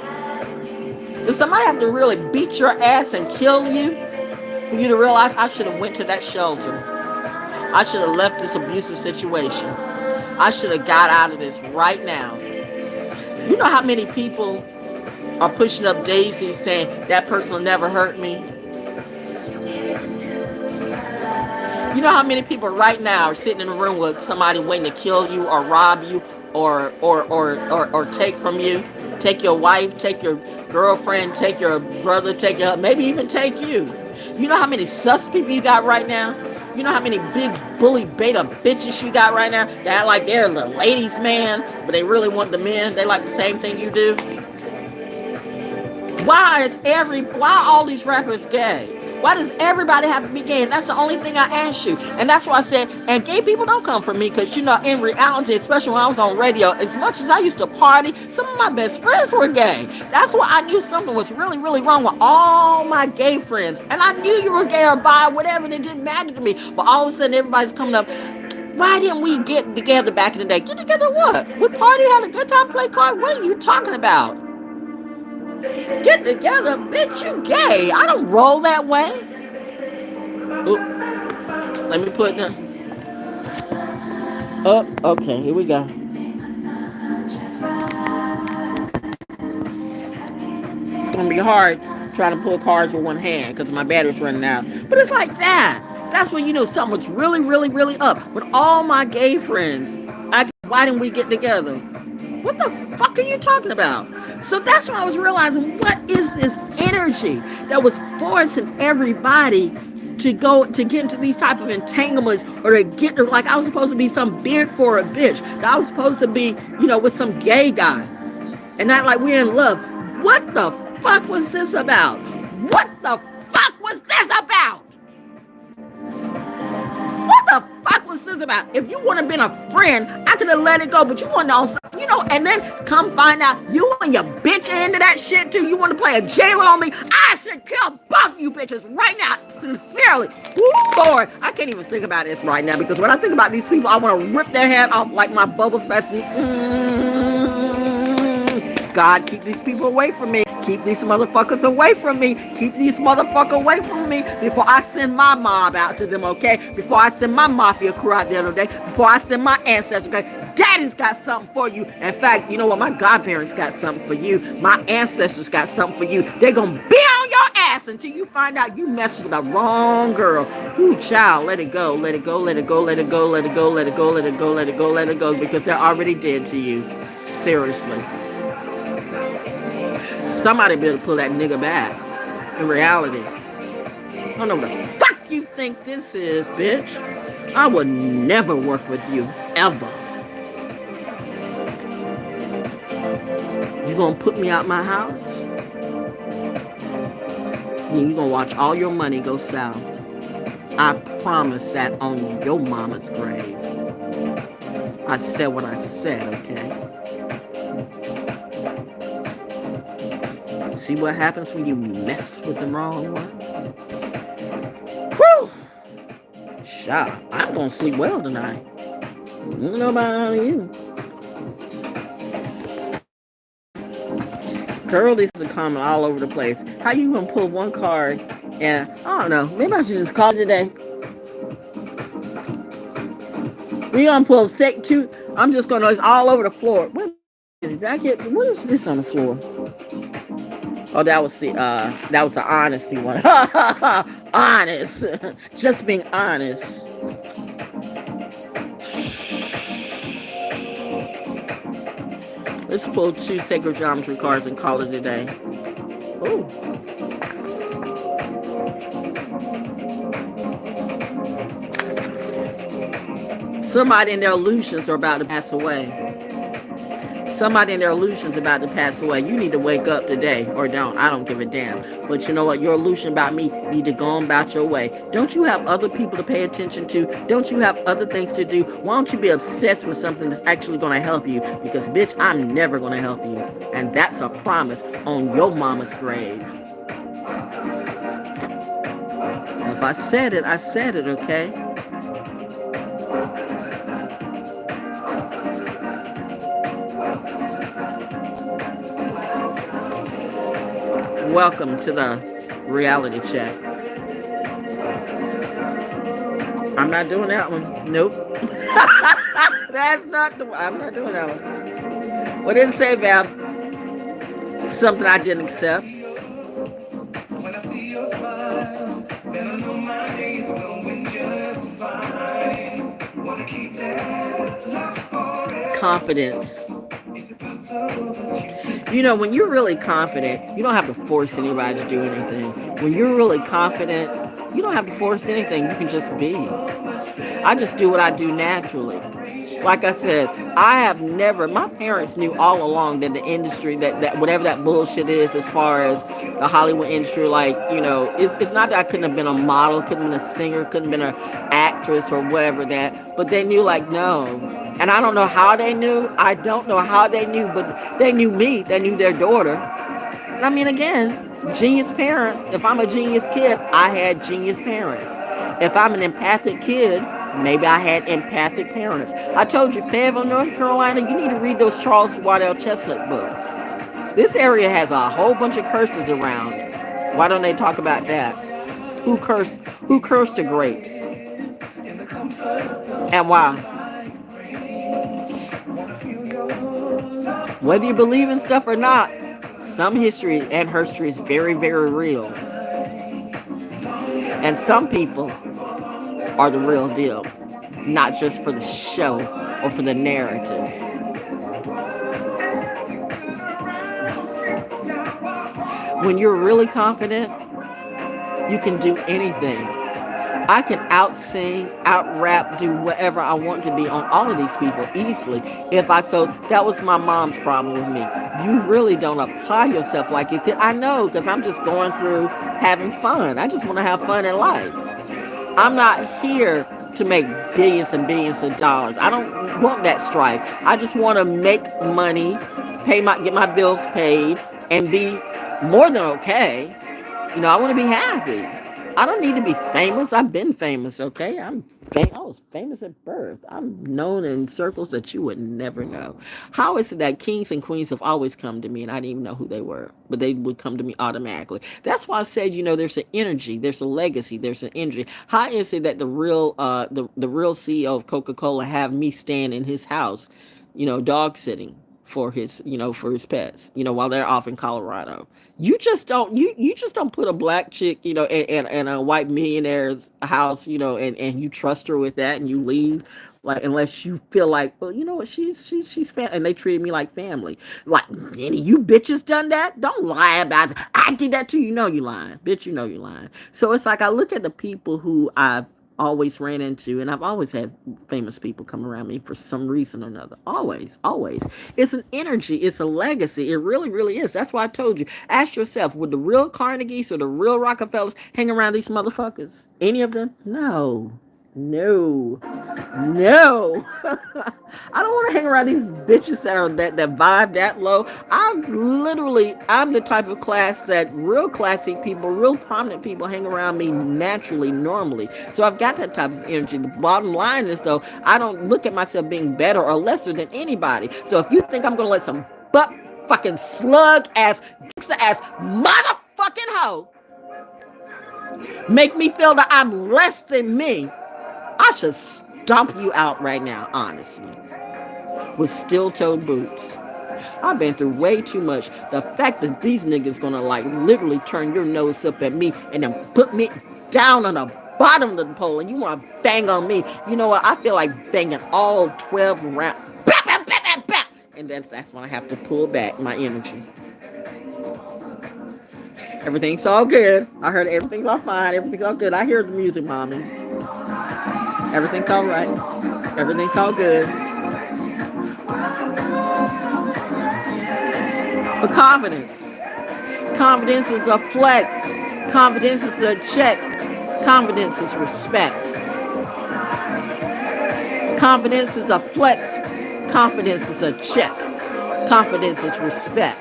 S1: Does somebody have to really beat your ass and kill you for you to realize I should have went to that shelter? I should have left this abusive situation. I should have got out of this right now. You know how many people are pushing up daisies saying that person will never hurt me? You know how many people right now are sitting in a room with somebody waiting to kill you or rob you or take from you? Take your wife, take your girlfriend, take your brother, maybe even take you. You know how many sus people you got right now? You know how many big bully beta bitches you got right now that act like they're the ladies' man, but they really want the men? They like the same thing you do. Why are all these rappers gay? Why does everybody have to be gay? And that's the only thing I ask you. And that's why I said, and gay people don't come for me, because, in reality, especially when I was on radio, as much as I used to party, some of my best friends were gay. That's why I knew something was really, really wrong with all my gay friends. And I knew you were gay or bi, whatever, and it didn't matter to me. But all of a sudden, everybody's coming up, why didn't we get together back in the day? Get together what? We party, had a good time, play cards. What are you talking about? Get together, bitch, you gay. I don't roll that way. Oop. Let me put that. Oh, okay, here we go. It's gonna be hard trying to pull cards with one hand because my battery's running out. But it's like that. That's when you know something was really, really, really up. With all my gay friends, why didn't we get together? What the fuck are you talking about? So that's when I was realizing, what is this energy that was forcing everybody to get into these type of entanglements, or to get like I was supposed to be some big for a bitch, that I was supposed to be, with some gay guy, and not like we're in love. What the fuck was this about? What the fuck was this about? What the fuck was this about? If you would have been a friend, I could have let it go, but you want to know something, and then come find out you and your bitch are into that shit too. You want to play a J-Lo on me? I should kill both you bitches right now, sincerely. Woo, Lord, I can't even think about this right now, because when I think about these people, I want to rip their head off like my bubble special. God, keep these people away from me. Keep these motherfuckers away from me. Keep these motherfuckers away from me before I send my mob out to them, okay? Before I send my mafia crew out there today. Before I send my ancestors, okay? Daddy's got something for you. In fact, you know what? My godparents got something for you. My ancestors got something for you. They're going to be on your ass until you find out you messed with the wrong girl. Ooh, child, let it go. Let it go, let it go, let it go, let it go, let it go, let it go, let it go, let it go, because they're already dead to you. Seriously. Somebody better pull that nigga back. In reality. I don't know what the fuck you think this is, bitch. I would never work with you. Ever. You gonna put me out my house? Then you gonna watch all your money go south. I promise that on your mama's grave. I said what I said, okay? See what happens when you mess with the wrong one? Whew! Child, I'm gonna sleep well tonight. I don't know about you. Curly's are coming all over the place. How you gonna pull one card and I don't know, maybe I should just call it a day. We gonna pull sec two. I'm just gonna. It's all over the floor. What did I get? What is this on the floor? Oh, that was the honesty one. Honest. Just being honest. Let's pull 2 sacred geometry cards and call it a day. Oh. Somebody in their illusions are about to pass away. Somebody in their illusions about to pass away. You need to wake up today, or don't. I don't give a damn. But you know what? Your illusion about me need to go on about your way. Don't you have other people to pay attention to? Don't you have other things to do? Why don't you be obsessed with something that's actually going to help you? Because, bitch, I'm never going to help you. And that's a promise on your mama's grave. If I said it, I said it, okay? Welcome to the reality check. I'm not doing that one. Nope. That's not the one. I'm not doing that one. What did it say, Val? Something I didn't accept. When I see your smile, then I know my days going just fine. Wanna keep that love forever. Confidence. You know, when you're really confident, you don't have to force anybody to do anything. When you're really confident, you don't have to force anything. You can just be. I just do what I do naturally. Like I said, I have never, my parents knew all along that the industry, that whatever that bullshit is as far as the Hollywood industry, like, you know, it's not that I couldn't have been a model, couldn't have been a singer, couldn't have been an actress or whatever that, but they knew, like, no. And I don't know how they knew. I don't know how they knew, but they knew me. They knew their daughter. And I mean, again, genius parents. If I'm a genius kid, I had genius parents. If I'm an empathic kid, maybe I had empathic parents. I told you, Fayetteville, North Carolina, you need to read those Charles Waddell Chestnut books. This area has a whole bunch of curses around it. Why don't they talk about that? Who cursed the grapes? And why? Whether you believe in stuff or not, some history and herstory is very, very real. And some people are the real deal, not just for the show or for the narrative. When you're really confident, you can do anything. I can out-sing, out-rap, do whatever I want to be on all of these people easily. So that was my mom's problem with me. You really don't apply yourself like you did. I know, because I'm just going through having fun. I just want to have fun in life. I'm not here to make billions and billions of dollars. I don't want that strife. I just want to make money, get my bills paid, and be more than okay. You know, I want to be happy. I don't need to be famous. I've been famous, okay? I was famous at birth. I'm known in circles that you would never know. How is it that kings and queens have always come to me and I didn't even know who they were, but they would come to me automatically? That's why I said, you know, there's an energy, there's a legacy, there's an energy. How is it that the real CEO of Coca-Cola have me stand in his house, you know, dog sitting for his pets, you know, while they're off in Colorado? You just don't put a black chick, you know, in a white millionaire's house, you know, and you trust her with that and you leave, like, unless you feel like, well, you know what, she's family, and they treated me like family. Like, any of you bitches done that? Don't lie about it. I did that too. You know you lying. Bitch, you know you lying. So it's like I look at the people who I've always ran into, and I've always had famous people come around me for some reason or another. Always. It's an energy. It's a legacy. It really, really is. That's why I told you. Ask yourself, would the real Carnegies or the real Rockefellers hang around these motherfuckers? Any of them? No. I don't want to hang around these bitches that vibe that low. I'm the type of class that real classy people, real prominent people hang around me naturally, normally. So I've got that type of energy. The bottom line is, though, I don't look at myself being better or lesser than anybody. So if you think I'm going to let some butt fucking slug ass motherfucking hoe make me feel that I'm less than me, I should stomp you out right now, honestly, with steel-toed boots. I've been through way too much. The fact that these niggas gonna like literally turn your nose up at me and then put me down on the bottom of the pole and you wanna bang on me. You know what? I feel like banging all 12 rounds. Bah, bah, bah, bah, bah. And that's when I have to pull back my energy. Everything's all good. I heard everything's all fine. Everything's all good. I hear the music, mommy. Everything's all right. Everything's all good. But confidence. Confidence is a flex. Confidence is a check. Confidence is respect. Confidence is a flex. Confidence is a check. Confidence is respect.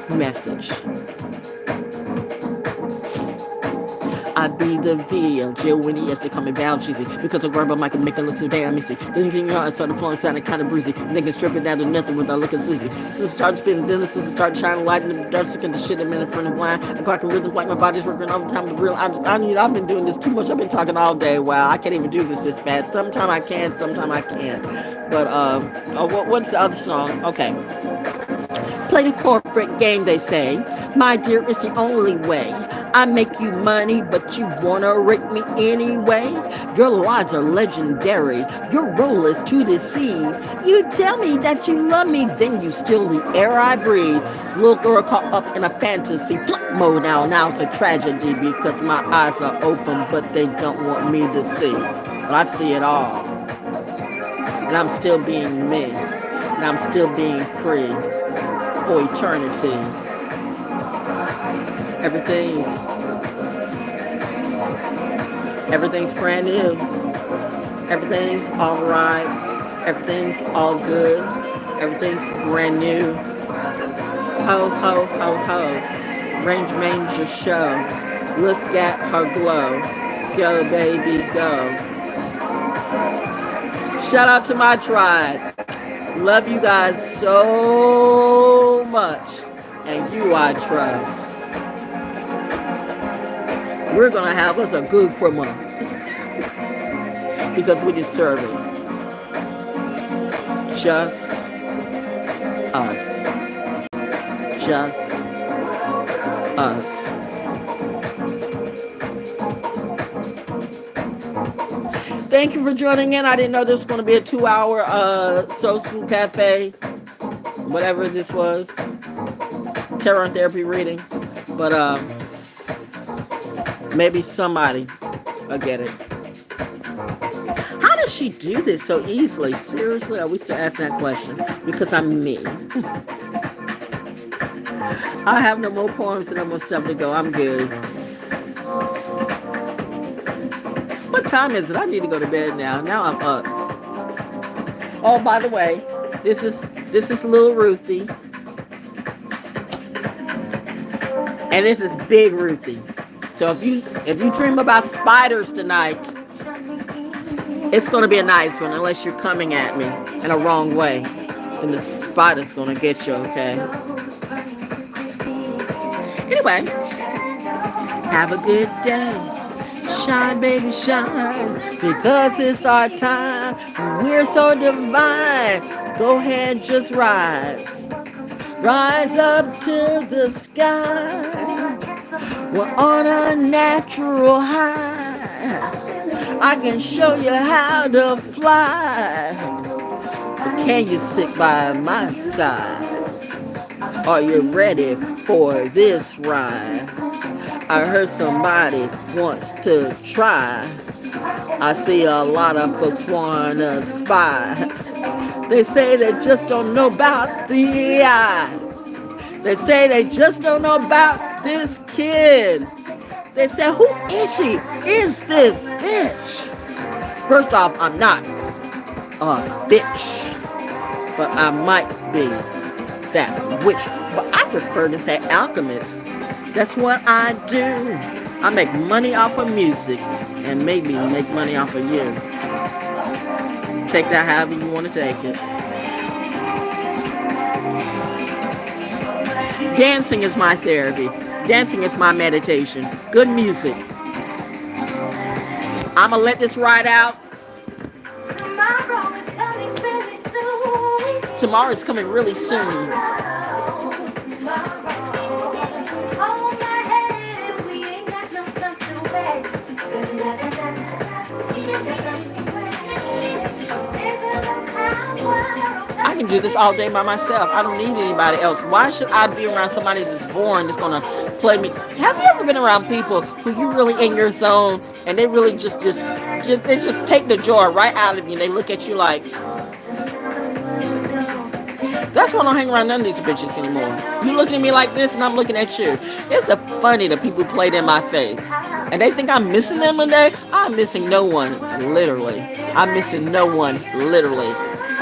S1: Message. I be the VLJ when he coming down cheesy because I grab a mic and make it look so damn easy. Then you know I started flowing, sounding kind of breezy. Niggas stripping down to nothing without looking sleazy. Since I started spitting dinner, since I started shining light in the dark, sticking the shit in in front of wine. I'm cracking rhythms like my body's working all the time. The real, I've been doing this too much. I've been talking all day. Wow, I can't even do this fast. Sometimes I can, sometimes I can't. But what's the other song? Okay. Play the corporate game, they say. My dear, it's the only way. I make you money, but you wanna rape me anyway? Your lies are legendary. Your role is to deceive. You tell me that you love me, then you steal the air I breathe. Little girl caught up in a fantasy flip mode now it's a tragedy because my eyes are open, but they don't want me to see. But I see it all. And I'm still being me. And I'm still being free for eternity. Everything's brand new. Everything's all right. Everything's all good. Everything's brand new. Ho, ho, ho, ho. Range Ranger show. Look at her glow. Go, baby, go. Shout out to my tribe. Love you guys so much. And you I trust. We're going to have us a good criminal. Because we deserve it. Just us. Just us. Thank you for joining in. I didn't know this was going to be a 2-hour Soul School Cafe. Whatever this was. Tarot therapy reading. But maybe somebody will get it. How does she do this so easily? Seriously, I wish to ask that question. Because I'm me. I have no more poems and no more stuff to go. I'm good. What time is it? I need to go to bed now. Now I'm up. Oh, by the way, this is little Ruthie. And this is big Ruthie. So if you dream about spiders tonight, it's going to be a nice one unless you're coming at me in a wrong way. And the spider's going to get you, okay? Anyway, have a good day. Shine, baby, shine. Because it's our time. We're so divine. Go ahead, just rise. Rise up to the sky. We're on a natural high. I can show you how to fly. But can you sit by my side? Are you ready for this ride? I heard somebody wants to try. I see a lot of folks wanna spy. They say they just don't know about the eye. They say they just don't know about this kid. They say, who is she? Is this bitch? First off, I'm not a bitch. But I might be that witch. But I prefer to say alchemist. That's what I do. I make money off of music and maybe make money off of you. Take that however you want to take it. Dancing is my therapy. Dancing is my meditation. Good music. I'm gonna let this ride out. Tomorrow is coming really soon. I can do this all day by myself. I don't need anybody else. Why should I be around somebody that's boring, that's gonna play me? Have you ever been around people who you really in your zone and they really just they just take the joy right out of you and they look at you like, that's why I don't hang around none of these bitches anymore. You looking at me like this and I'm looking at you. It's so funny that people played in my face. And they think I'm missing them today. I'm missing no one, literally. I'm missing no one, literally.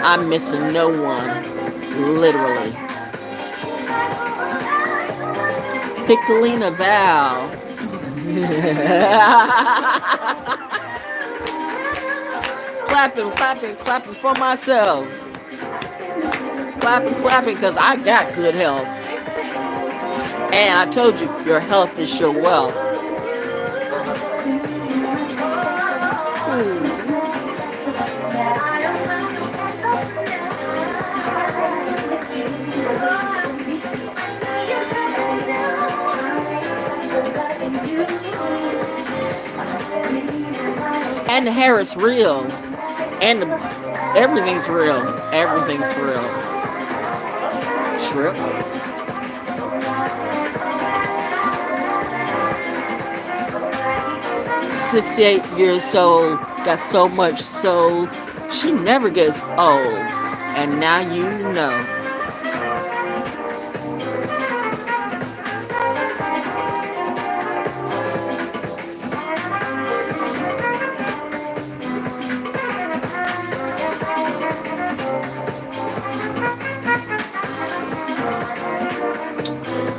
S1: I'm missing no one, literally. Piccolina Val. Clapping, clapping, clapping for myself. Clapping, clapping, because I got good health. And I told you, your health is your wealth. And the hair is real. And everything's real. Everything's real. Trip. "68 years old, got so much soul. She never gets old. And now you know."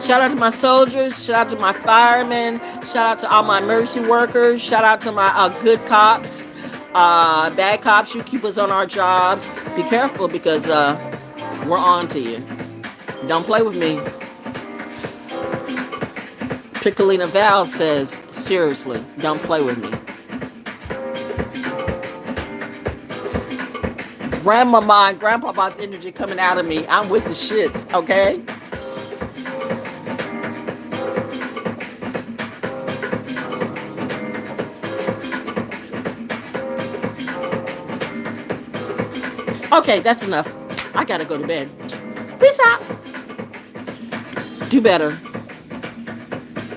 S1: Shout out to my soldiers. Shout out to my firemen. Shout out to all my emergency workers. Shout out to my good cops. Bad cops, you keep us on our jobs. Be careful because we're on to you. Don't play with me. Piccolina Val says, seriously, don't play with me. Grandmama and grandpapa's energy coming out of me. I'm with the shits, okay? Okay, that's enough. I gotta go to bed. Peace out. Do better.